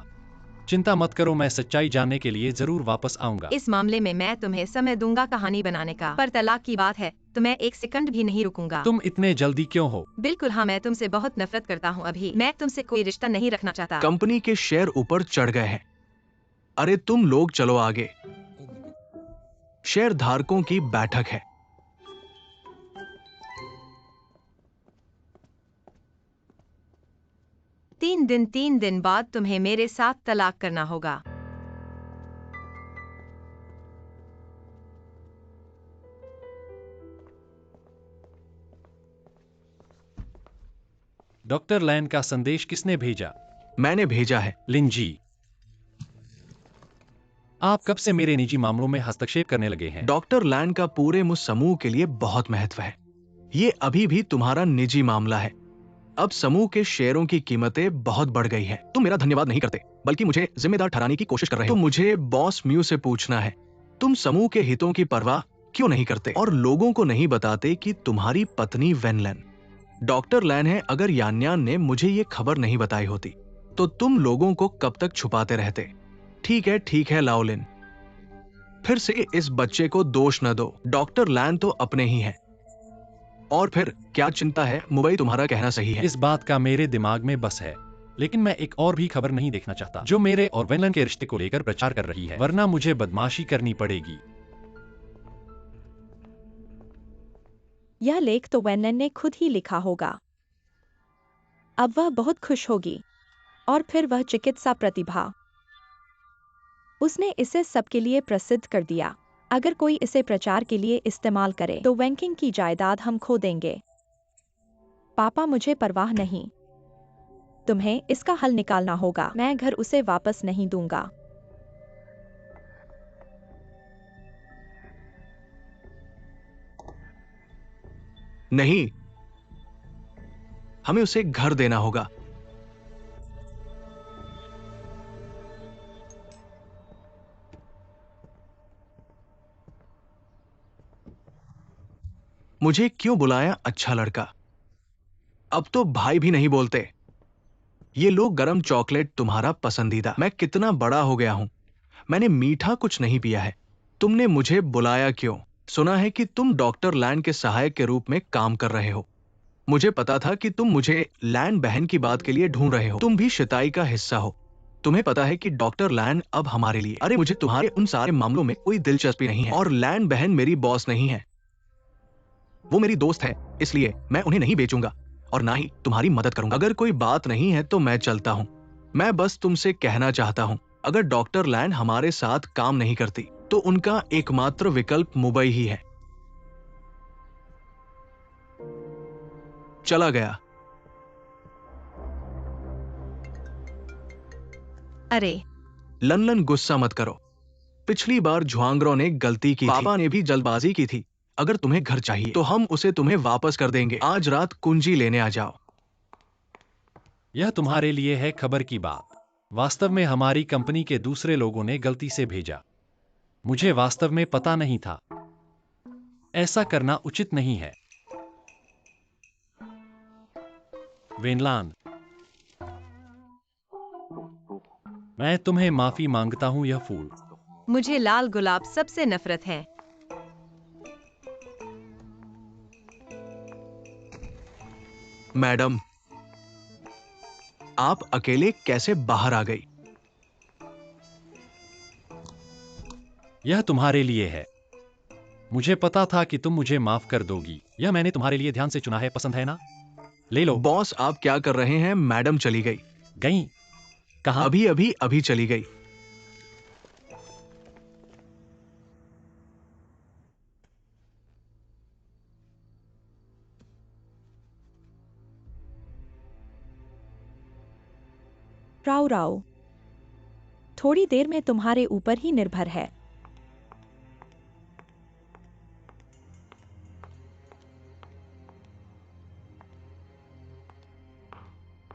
A: चिंता मत करो, मैं सच्चाई जानने के लिए जरूर वापस आऊंगा।
B: इस मामले में मैं तुम्हें समय दूंगा कहानी बनाने का, पर तलाक की बात है तो मैं एक सेकंड भी नहीं रुकूंगा।
A: तुम इतने जल्दी क्यों हो?
B: बिल्कुल हाँ, मैं तुमसे बहुत नफरत करता हूँ। अभी मैं तुमसे कोई रिश्ता नहीं रखना चाहता।
C: कंपनी के शेयर ऊपर चढ़ गए हैं। अरे तुम लोग चलो आगे, शेयर धारकों की बैठक है।
B: तीन दिन बाद तुम्हें मेरे साथ तलाक करना होगा।
A: डॉक्टर लैन का संदेश किसने भेजा?
C: मैंने भेजा है।
A: लिंजी, आप कब से मेरे निजी मामलों में हस्तक्षेप करने लगे हैं?
C: डॉक्टर लैन का पूरे मुझ समूह के लिए बहुत महत्व है। ये अभी भी तुम्हारा निजी मामला है। अब समूह के शेयरों की कीमतें बहुत बढ़ गई हैं। तुम मेरा धन्यवाद नहीं करते, बल्कि मुझे जिम्मेदार ठहराने की कोशिश कर रहे हो। तो मुझे बॉस म्यू से पूछना है, तुम समूह के हितों की परवाह क्यों नहीं करते और लोगों को नहीं बताते कि तुम्हारी पत्नी वेनलन डॉक्टर लैन है। अगर यान्यान ने मुझे ये खबर नहीं बताई होती तो तुम लोगों को कब तक छुपाते रहते। ठीक है लाओलिन, फिर से इस बच्चे को दोष न दो। डॉक्टर लैन तो अपने ही हैं। और फिर क्या चिंता है, मुंबई तुम्हारा कहना सही है।
A: इस बात का मेरे दिमाग में बस है, लेकिन मैं एक और भी खबर नहीं देखना चाहता जो मेरे और वेनलन के रिश्ते को लेकर प्रचार कर रही है, वरना मुझे बदमाशी करनी पड़ेगी।
D: यह लेख तो वेनलन ने खुद ही लिखा होगा। अब वह बहुत खुश होगी। और फिर वह चिकित्सा प्रतिभा, उसने इसे सबके लिए प्रसिद्ध कर दिया। अगर कोई इसे प्रचार के लिए इस्तेमाल करे तो वैंकिंग की जायदाद हम खो देंगे। पापा, मुझे परवाह नहीं, तुम्हें इसका हल निकालना होगा। मैं घर उसे वापस नहीं दूंगा।
C: नहीं, हमें उसे घर देना होगा। मुझे क्यों बुलाया अच्छा लड़का? अब तो भाई भी नहीं बोलते। ये लो गरम चॉकलेट, तुम्हारा पसंदीदा। मैं कितना बड़ा हो गया हूं, मैंने मीठा कुछ नहीं पिया है। तुमने मुझे बुलाया क्यों? सुना है कि तुम डॉक्टर लैंड के सहायक के रूप में काम कर रहे हो। मुझे पता था कि तुम मुझे लैंड बहन की बात के लिए ढूंढ रहे हो। तुम भी शिताई का हिस्सा हो। तुम्हें पता है कि डॉक्टर लैंड अब हमारे लिए। अरे, मुझे तुम्हारे उन सारे मामलों में कोई दिलचस्पी नहीं है। और लैंड बहन मेरी बॉस नहीं है, वो मेरी दोस्त है, इसलिए मैं उन्हें नहीं बेचूंगा और ना ही तुम्हारी मदद करूंगा। अगर कोई बात नहीं है तो मैं चलता हूं। मैं बस तुमसे कहना चाहता हूं, अगर डॉक्टर लैंड हमारे साथ काम नहीं करती तो उनका एकमात्र विकल्प मुंबई ही है। चला गया।
B: अरे
C: लनलन, गुस्सा मत करो। पिछली बार झुआंगरो ने गलती की थी। पापा ने भी जल्दबाजी की थी। अगर तुम्हें घर चाहिए तो हम उसे तुम्हें वापस कर देंगे। आज रात कुंजी लेने आ जाओ।
A: यह तुम्हारे लिए है खबर की बात। वास्तव में हमारी कंपनी के दूसरे लोगों ने गलती से भेजा। मुझे वास्तव में पता नहीं था। ऐसा करना उचित नहीं है। वेनलान, मैं तुम्हें माफी मांगता हूं। यह फूल,
B: मुझे लाल गुलाब सबसे नफरत है।
C: मैडम, आप अकेले कैसे बाहर आ गई?
A: यह तुम्हारे लिए है। मुझे पता था कि तुम मुझे माफ कर दोगी। यह मैंने तुम्हारे लिए ध्यान से चुना है, पसंद है ना? ले लो।
C: बॉस, आप क्या कर रहे हैं? मैडम चली गई।
A: गई? कहाँ?
C: अभी चली गई।
D: राव राव, थोड़ी देर में तुम्हारे ऊपर ही निर्भर है।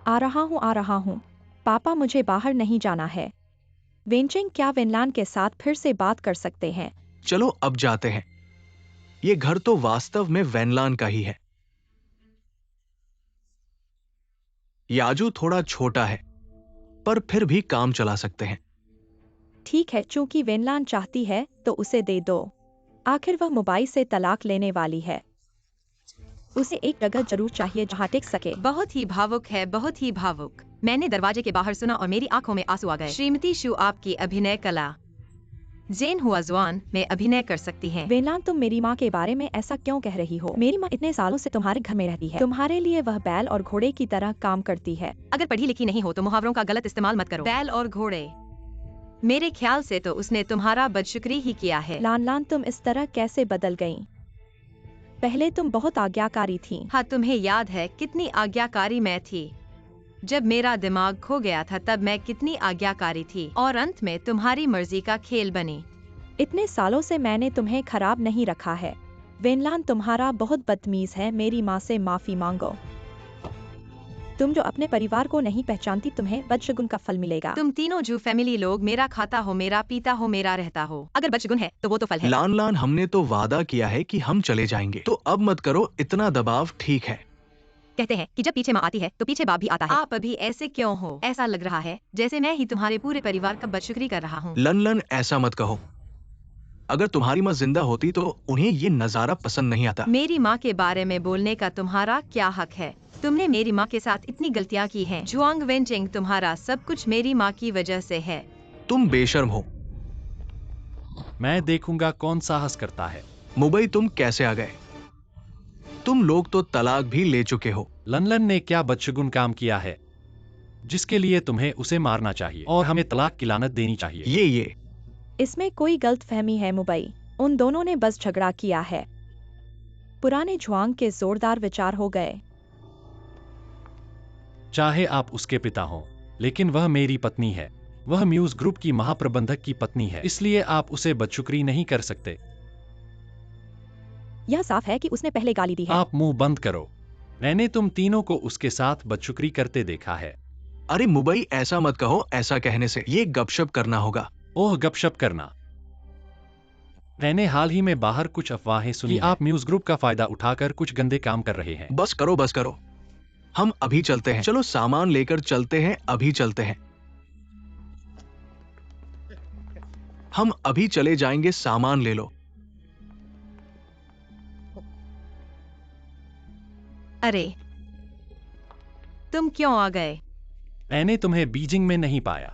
D: आ रहा हूँ। पापा, मुझे बाहर नहीं जाना है। वेंचिंग, क्या वेनलान के साथ फिर से बात कर सकते हैं?
C: चलो अब जाते हैं। ये घर तो वास्तव में वेनलान का ही है। याजू थोड़ा छोटा है, पर फिर भी काम चला सकते हैं।
D: ठीक है, चूंकि वेनलान चाहती है तो उसे दे दो। आखिर वह मुंबई से तलाक लेने वाली है। उसे एक जगह जरूर चाहिए जहाँ टिक सके।
B: बहुत ही भावुक है, बहुत ही भावुक। मैंने दरवाजे के बाहर सुना और मेरी आंखों में आंसू आ गए। श्रीमती शू, आपकी अभिनय कला जेन हुआजुआन में अभिनय कर सकती हैं।
D: वेनलान, तुम मेरी माँ के बारे में ऐसा क्यों कह रही हो? मेरी माँ इतने सालों से तुम्हारे घर में रहती है। तुम्हारे लिए वह बैल और घोड़े की तरह काम करती है।
B: अगर पढ़ी लिखी नहीं हो तो मुहावरों का गलत इस्तेमाल मत करो। बैल और घोड़े, मेरे ख्याल से तो उसने तुम्हारा बदशुक्री ही किया है।
D: लान, तुम इस तरह कैसे बदल गईं? पहले तुम बहुत आज्ञाकारी थीं।
B: हाँ, तुम्हें याद है कितनी आज्ञाकारी मैं थी? जब मेरा दिमाग खो गया था तब मैं कितनी आज्ञाकारी थी, और अंत में तुम्हारी मर्जी का खेल बनी।
D: इतने सालों से मैंने तुम्हें खराब नहीं रखा है। वेनलान तुम्हारा बहुत बदतमीज है। मेरी माँ से माफी मांगो। तुम जो अपने परिवार को नहीं पहचानती, तुम्हें बदशगुन का फल मिलेगा।
B: तुम तीनों जू फैमिली लोग मेरा खाता हो, मेरा पीता हो, मेरा रहता हो। अगर बदशगुन है तो वो तो फल है।
C: लान लान, हमने तो वादा किया है कि हम चले जाएंगे, तो अब मत करो इतना दबाव, ठीक है?
B: कहते हैं कि जब पीछे माँ आती है तो पीछे बाप भी आता है। आप अभी ऐसे क्यों हो? ऐसा लग रहा है जैसे मैं ही तुम्हारे पूरे परिवार का बदशुक्री कर रहा हूँ।
C: लन लन, ऐसा मत कहो। अगर तुम्हारी माँ जिंदा होती तो उन्हें ये नजारा पसंद नहीं आता।
B: मेरी माँ के बारे में बोलने का तुम्हारा क्या हक है? तुमने मेरी माँ के साथ इतनी गलतियाँ की हैं। जुआंग वेंचिंग, तुम्हारा सब कुछ मेरी माँ की वजह से है।
C: तुम बेशर्म हो।
A: मैं देखूंगा कौन साहस करता है।
C: मुंबई तुम कैसे आ गए? तुम लोग तो तलाक भी ले चुके हो।
A: लनलन ने क्या बदशगुन काम किया है जिसके लिए तुम्हें उसे मारना चाहिए और हमें तलाक की लानत देनी चाहिए?
C: ये
D: इसमें कोई गलतफहमी है मुंबई, उन दोनों ने बस झगड़ा किया है। पुराने जुआंग के जोरदार विचार हो गए।
A: चाहे आप उसके पिता हो, लेकिन वह मेरी पत्नी है। वह म्यूज ग्रुप की महाप्रबंधक की पत्नी है, इसलिए आप उसे बदशुक्री नहीं कर सकते।
D: यह साफ है कि उसने पहले गाली दी है।
A: आप मुंह बंद करो। मैंने तुम तीनों को उसके साथ बदशुक्री करते देखा है।
C: अरे मुंबई, ऐसा मत कहो। ऐसा कहने से ये गपशप करना होगा।
A: ओह, गपशप करना। मैंने हाल ही में बाहर कुछ अफवाहें सुनी। आप म्यूज ग्रुप का फायदा उठाकर कुछ गंदे काम कर रहे हैं।
C: बस करो, बस करो। हम अभी चलते हैं। चलो सामान लेकर चलते हैं, अभी चलते हैं। हम अभी चले जाएंगे, सामान ले लो।
B: अरे, तुम क्यों आ गए?
A: मैंने तुम्हें बीजिंग में नहीं पाया,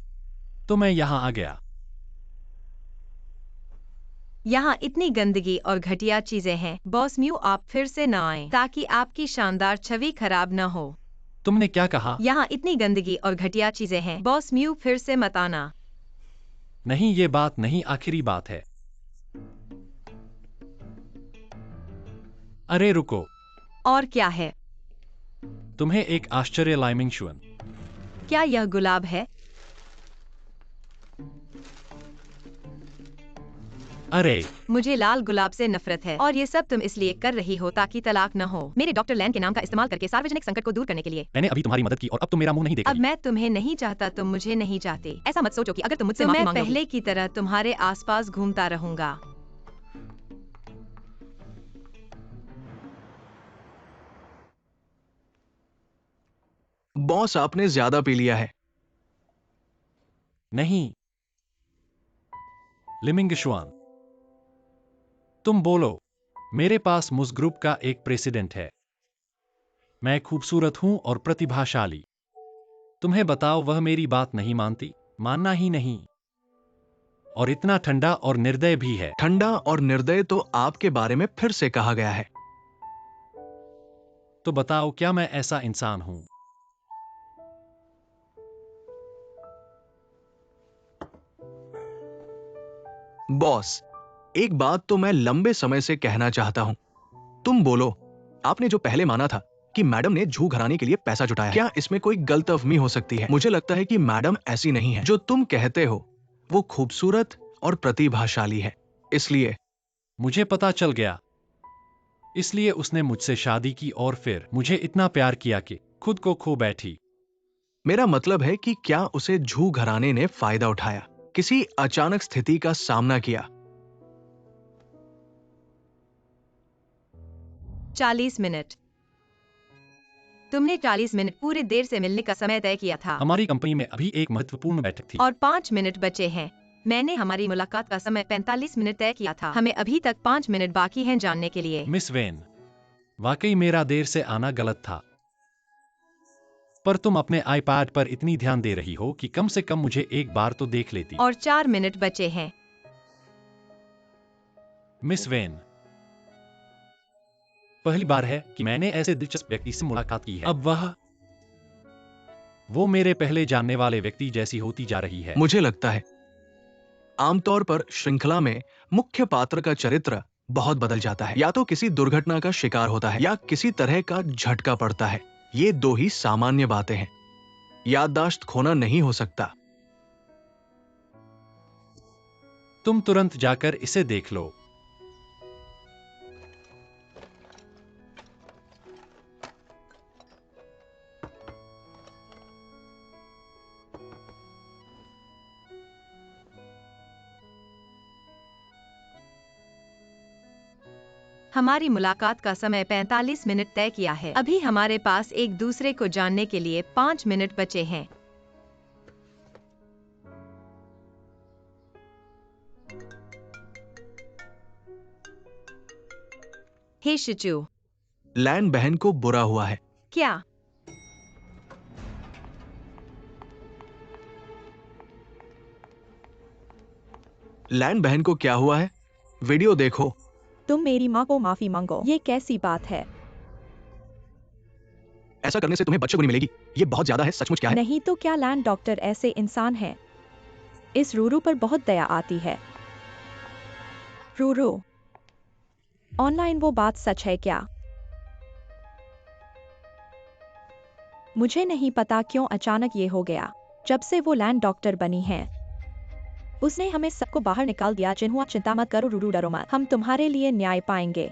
A: तो मैं यहां आ गया।
B: यहाँ इतनी गंदगी और घटिया चीजें हैं। बॉस म्यू, आप फिर से न आए ताकि आपकी शानदार छवि खराब न हो।
A: तुमने क्या कहा?
B: यहाँ इतनी गंदगी और घटिया चीजें हैं। बॉस म्यू, फिर से मत आना।
A: नहीं, ये बात नहीं, आखिरी बात है। अरे रुको,
B: और क्या है?
A: तुम्हें एक आश्चर्य लाइमिंग शुअन।
B: क्या यह गुलाब है?
A: अरे,
B: मुझे लाल गुलाब से नफरत है, और ये सब तुम इसलिए कर रही हो ताकि तलाक न हो। मेरे डॉक्टर लैन के नाम का इस्तेमाल करके सार्वजनिक संकट को दूर करने के लिए।
A: मैंने अभी तुम्हारी मदद की और अब तुम मेरा मुंह नहीं देख
B: अब
A: रही।
B: मैं तुम्हें नहीं चाहता, तुम मुझे नहीं चाहते। ऐसा मत सोचो कि अगर तुम मुझसे
D: तो
B: माफी
D: मैं
B: मांगोगी, पहले की तरह तुम्हारे आसपास घूमता रहूंगा।
C: बॉस, आपने ज्यादा पी लिया है।
A: नहीं, लिमिंग शुआन, तुम बोलो। मेरे पास मुस ग्रुप का एक प्रेसिडेंट है। मैं खूबसूरत हूं और प्रतिभाशाली। तुम्हें बताओ, वह मेरी बात नहीं मानती, मानना ही नहीं। और इतना ठंडा और निर्दय भी है।
C: ठंडा और निर्दय तो आपके बारे में फिर से कहा गया है।
A: तो बताओ, क्या मैं ऐसा इंसान हूं?
C: बॉस, एक बात तो मैं लंबे समय से कहना चाहता हूं। तुम बोलो, आपने जो पहले माना था कि मैडम ने जू घराने के लिए पैसा जुटाया, क्या इसमें कोई गलतफहमी हो सकती है? मुझे लगता है कि मैडम ऐसी नहीं है। जो तुम कहते हो वो खूबसूरत और प्रतिभाशाली है, इसलिए।
A: मुझे पता चल गया। इसलिए उसने मुझसे शादी की और फिर मुझे इतना प्यार किया कि खुद को खो बैठी।
C: मेरा मतलब है कि क्या उसे जू घराने ने फायदा उठाया, किसी अचानक स्थिति का सामना किया?
B: 40 मिनट। तुमने 40 मिनट पूरे देर से मिलने का समय तय किया था,
A: हमारी कंपनी में अभी एक महत्वपूर्ण बैठक थी।
B: और 5 मिनट बचे हैं। मैंने हमारी मुलाकात का समय 45 मिनट तय किया था। हमें अभी तक 5 मिनट बाकी हैं जानने के लिए।
A: मिस वेन, वाकई मेरा देर से आना गलत था। पर तुम अपने आईपैड पर इतनी ध्यान दे रही हो कि कम से कम मुझे एक बार तो देख लेती।
B: और 4 मिनट बचे हैं।
A: मिस वेन, पहली बार है कि मैंने ऐसे दिलचस्प व्यक्ति से मुलाकात की है। अब वो मेरे पहले जानने वाले व्यक्ति जैसी होती जा रही है।
C: मुझे लगता है आमतौर पर श्रृंखला में मुख्य पात्र का चरित्र बहुत बदल जाता है। या तो किसी दुर्घटना का शिकार होता है या किसी तरह का झटका पड़ता है। ये दो ही सामान्य बातें हैं। याददाश्त खोना नहीं हो सकता।
A: तुम तुरंत जाकर इसे देख लो।
B: हमारी मुलाकात का समय 45 मिनट तय किया है। अभी हमारे पास एक दूसरे को जानने के लिए 5 मिनट बचे हैं। हे शिचू,
C: लैन बहन को बुरा हुआ है।
B: क्या?
C: लैन बहन को क्या हुआ है? वीडियो देखो।
D: तुम मेरी माँ को माफी मांगो। ये कैसी बात है?
C: ऐसा करने से तुम्हें बदशगुनी मिलेगी। ये बहुत ज्यादा है। सचमुच क्या है?
D: नहीं तो क्या लैंड डॉक्टर ऐसे इंसान है? इस रूरू पर बहुत दया आती है। रूरू, ऑनलाइन वो बात सच है क्या? मुझे नहीं पता क्यों अचानक ये हो गया। जब से वो लैंड डॉक्टर बनी है उसने हमें सबको बाहर निकाल दिया। जिन्हुआ, चिंता मत करो रूरू, डरो मत। हम तुम्हारे लिए न्याय पाएंगे।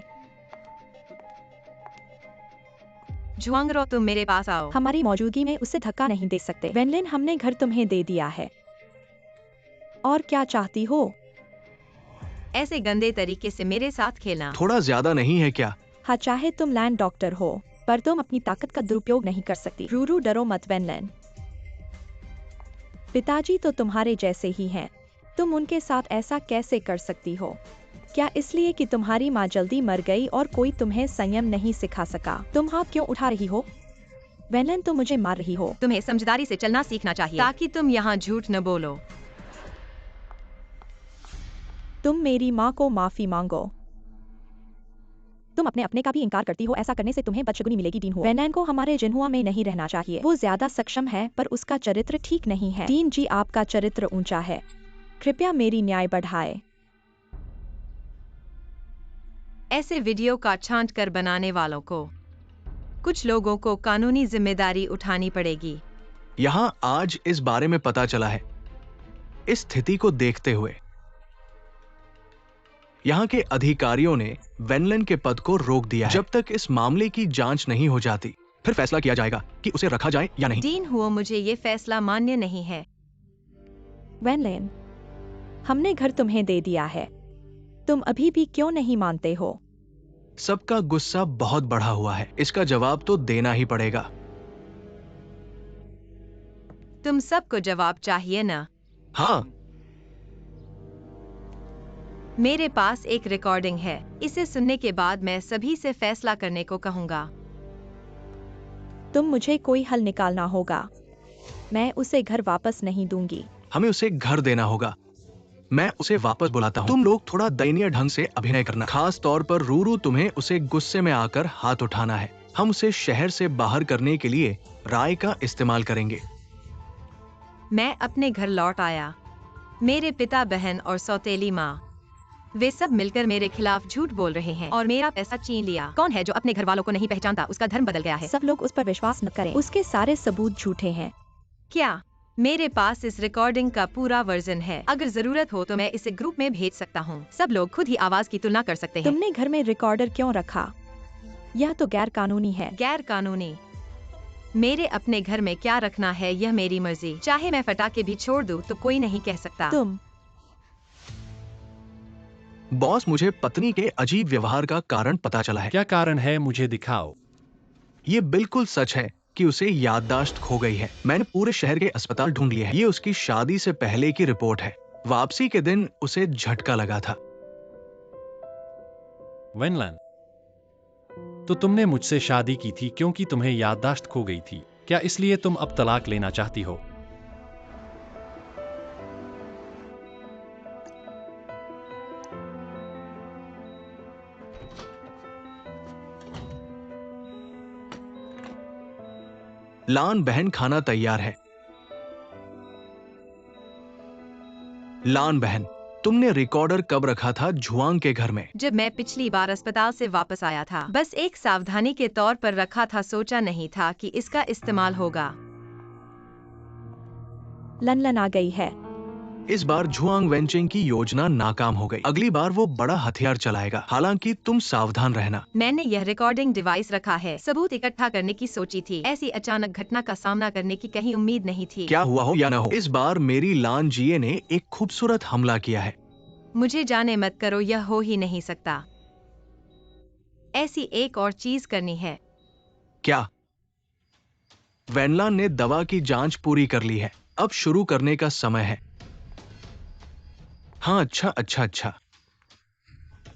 B: झुआंगरो, तुम मेरे पास आओ।
D: हमारी मौजूदगी में उसे धक्का नहीं दे सकते। वेनलिन, हमने घर तुम्हें दे दिया है। और क्या चाहती हो?
B: ऐसे गंदे तरीके से मेरे साथ खेलना।
C: थोड़ा ज्यादा नहीं है क्या?
D: हाँ, चाहे तुम लैंड डॉक्टर हो पर तुम अपनी ताकत का दुरुपयोग नहीं कर सकती। रूरू, डरो मत वेनलिन। पिताजी तो तुम्हारे जैसे ही हैं। तुम उनके साथ ऐसा कैसे कर सकती हो? क्या इसलिए कि तुम्हारी माँ जल्दी मर गई और कोई तुम्हें संयम नहीं सिखा सका? तुम हाथ क्यों उठा रही हो? वेनलिन, तुम मुझे मार रही हो।
B: तुम्हें समझदारी से चलना सीखना चाहिए ताकि तुम यहाँ झूठ न बोलो।
D: तुम मेरी माँ को माफी मांगो। तुम अपने अपने का भी इनकार करती हो। ऐसा करने से तुम्हें बदशगुनी मिलेगी। डीन हुआ, वेनलिन को हमारे जिन्हुआ में नहीं रहना चाहिए। वो ज्यादा सक्षम है पर उसका चरित्र ठीक नहीं है। डीन जी, आपका चरित्र ऊंचा है। कृपया मेरी न्याय बढ़ाए।
B: ऐसे वीडियो का छांट कर बनाने वालों को कुछ लोगों को कानूनी जिम्मेदारी उठानी पड़ेगी।
C: यहाँ आज इस बारे में पता चला है। इस स्थिति को देखते हुए यहाँ के अधिकारियों ने वेनलिन के पद को रोक दिया है। जब तक इस मामले की जांच नहीं हो जाती फिर फैसला किया जाएगा कि उसे रखा जाए या नहीं।
B: डीन हुआ, मुझे ये फैसला मान्य नहीं है।
D: वेनलिन, हमने घर तुम्हें दे दिया है। तुम अभी भी क्यों नहीं मानते हो?
C: सबका गुस्सा बहुत बढ़ा हुआ है। इसका जवाब तो देना ही पड़ेगा।
B: तुम सबको जवाब चाहिए ना?
C: हाँ,
B: मेरे पास एक रिकॉर्डिंग है। इसे सुनने के बाद मैं सभी से फैसला करने को कहूंगा।
D: तुम मुझे कोई हल निकालना होगा। मैं उसे घर वापस नहीं दूंगी।
C: हमें उसे घर देना होगा। मैं उसे वापस बुलाता हूँ। तुम लोग थोड़ा दयनीय ढंग से अभिनय करना, खास तौर पर रूरू। तुम्हें उसे गुस्से में आकर हाथ उठाना है। हम उसे शहर से बाहर करने के लिए राय का इस्तेमाल करेंगे।
B: मैं अपने घर लौट आया। मेरे पिता, बहन और सौतेली माँ, वे सब मिलकर मेरे खिलाफ झूठ बोल रहे हैं और मेरा पैसा छीन लिया। कौन है जो अपने घर वालों को नहीं पहचानता? उसका धर्म बदल गया है।
D: सब लोग उस पर विश्वास न करें। उसके सारे सबूत झूठे हैं।
B: क्या? मेरे पास इस रिकॉर्डिंग का पूरा वर्जन है। अगर जरूरत हो तो मैं इसे ग्रुप में भेज सकता हूँ। सब लोग खुद ही आवाज की तुलना कर सकते हैं।
D: तुमने घर में रिकॉर्डर क्यों रखा? यह तो गैर कानूनी है।
B: गैर कानूनी? मेरे अपने घर में क्या रखना है यह मेरी मर्जी। चाहे मैं पटाखे भी छोड़ दूं तो कोई नहीं कह सकता।
D: तुम
C: बॉस, मुझे पत्नी के अजीब व्यवहार का कारण पता चला है।
A: क्या कारण है? मुझे दिखाओ।
C: ये बिल्कुल सच है कि उसे याददाश्त खो गई है। मैंने पूरे शहर के अस्पताल ढूंढ लिए हैं। ये उसकी शादी से पहले की रिपोर्ट है। वापसी के दिन उसे झटका लगा था।
A: वेनलिन, तो तुमने मुझसे शादी की थी क्योंकि तुम्हें याददाश्त खो गई थी। क्या इसलिए तुम अब तलाक लेना चाहती हो?
C: लान बहन, खाना तैयार है। लान बहन, तुमने रिकॉर्डर कब रखा था झुआंग के घर में?
B: जब मैं पिछली बार अस्पताल से वापस आया था। बस एक सावधानी के तौर पर रखा था। सोचा नहीं था कि इसका इस्तेमाल होगा।
D: लन आ गई है।
C: इस बार झुआंग वेंचिंग की योजना नाकाम हो गई। अगली बार वो बड़ा हथियार चलाएगा। हालांकि तुम सावधान रहना।
B: मैंने यह रिकॉर्डिंग डिवाइस रखा है। सबूत इकट्ठा करने की सोची थी। ऐसी अचानक घटना का सामना करने की कहीं उम्मीद नहीं थी।
C: क्या हुआ हो या न हो, इस बार मेरी लान जीए ने एक खूबसूरत हमला किया है।
B: मुझे जाने मत करो, यह हो ही नहीं सकता। ऐसी एक और चीज करनी है।
C: क्या? वेनलान ने दवा की जांच पूरी कर ली है। अब शुरू करने का समय है। हाँ, अच्छा अच्छा अच्छा,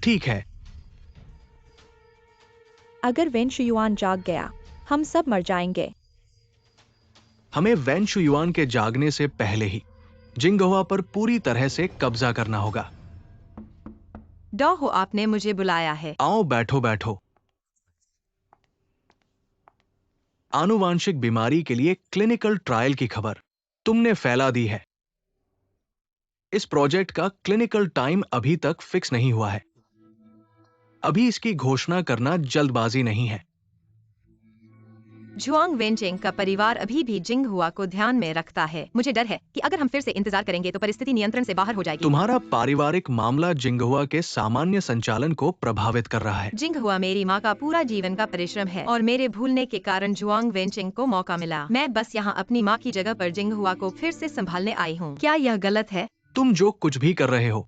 C: ठीक है।
D: अगर वेन शुयुआन जाग गया, हम सब मर जाएंगे।
C: हमें वेन शुयुआन के जागने से पहले ही जिंगहुआ पर पूरी तरह से कब्जा करना होगा।
B: डॉ हो, आपने मुझे बुलाया है।
C: आओ, बैठो बैठो। आनुवांशिक बीमारी के लिए क्लिनिकल ट्रायल की खबर तुमने फैला दी है। इस प्रोजेक्ट का क्लिनिकल टाइम अभी तक फिक्स नहीं हुआ है। अभी इसकी घोषणा करना जल्दबाजी नहीं है।
B: झुआंग वेनचेंग का परिवार अभी भी जिंगहुआ को ध्यान में रखता है। मुझे डर है कि अगर हम फिर से इंतजार करेंगे तो परिस्थिति नियंत्रण से बाहर हो जाएगी।
C: तुम्हारा पारिवारिक मामला जिंगहुआ के सामान्य संचालन को प्रभावित कर रहा है।
B: जिंगहुआ मेरी माँ का पूरा जीवन का परिश्रम है और मेरे भूलने के कारण झुआंग वेनचेंग को मौका मिला। मैं बस यहाँ अपनी माँ की जगह पर जिंगहुआ को फिर से संभालने आई हूँ। क्या यह गलत है?
C: तुम जो कुछ भी कर रहे हो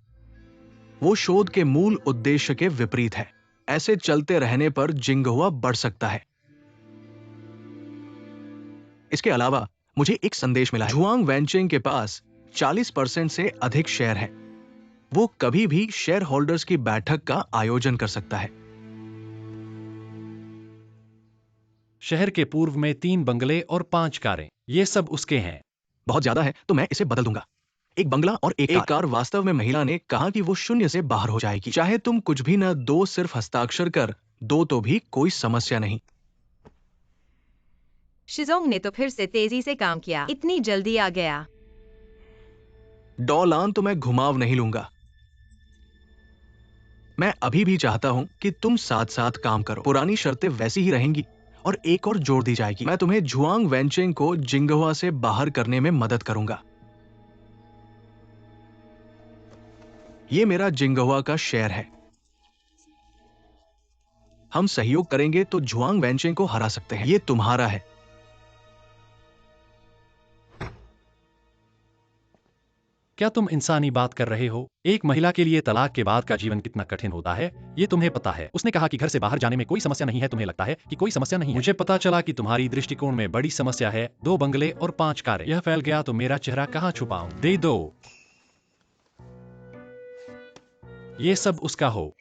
C: वो शोध के मूल उद्देश्य के विपरीत है। ऐसे चलते रहने पर जिंगहुआ बढ़ सकता है। इसके अलावा मुझे एक संदेश मिला है। झुआंग वेनचेंग के पास 40% से अधिक शेयर है। वो कभी भी शेयर होल्डर्स की बैठक का आयोजन कर सकता है।
A: शहर के पूर्व में 3 बंगले और 5 कारें, ये सब उसके हैं।
C: बहुत ज्यादा है तो मैं इसे बदल दूंगा। एक बंगला और एक कार। वास्तव में महिला ने कहा कि वो शून्य से बाहर हो जाएगी। चाहे तुम कुछ भी न दो, सिर्फ हस्ताक्षर कर दो तो भी कोई समस्या नहीं।
B: शिजोंग ने तो फिर से तेजी से काम किया। इतनी जल्दी आ गया।
C: डॉलान तो मैं घुमाव नहीं लूंगा। मैं अभी भी चाहता हूं कि तुम साथ साथ काम करो। पुरानी शर्तें वैसी ही रहेंगी और एक और जोड़ दी जाएगी। मैं तुम्हें झुआंग वेनचेंग को जिंगहुआ से बाहर करने में मदद करूंगा। ये मेरा जिंगहुआ का शेयर है। हम सहयोग करेंगे तो झुआंग वेनचेंग को हरा सकते हैं। ये तुम्हारा है।
A: क्या तुम इंसानी बात कर रहे हो? एक महिला के लिए तलाक के बाद का जीवन कितना कठिन होता है, ये तुम्हें पता है। उसने कहा कि घर से बाहर जाने में कोई समस्या नहीं है। तुम्हें लगता है कि कोई समस्या नहीं है? मुझे पता चला कि तुम्हारी दृष्टिकोण में बड़ी समस्या है। 2 बंगले और 5 कारें। यह फैल गया तो मेरा चेहरा कहाँ छुपाऊं? दे दो। ये सब उसका हो।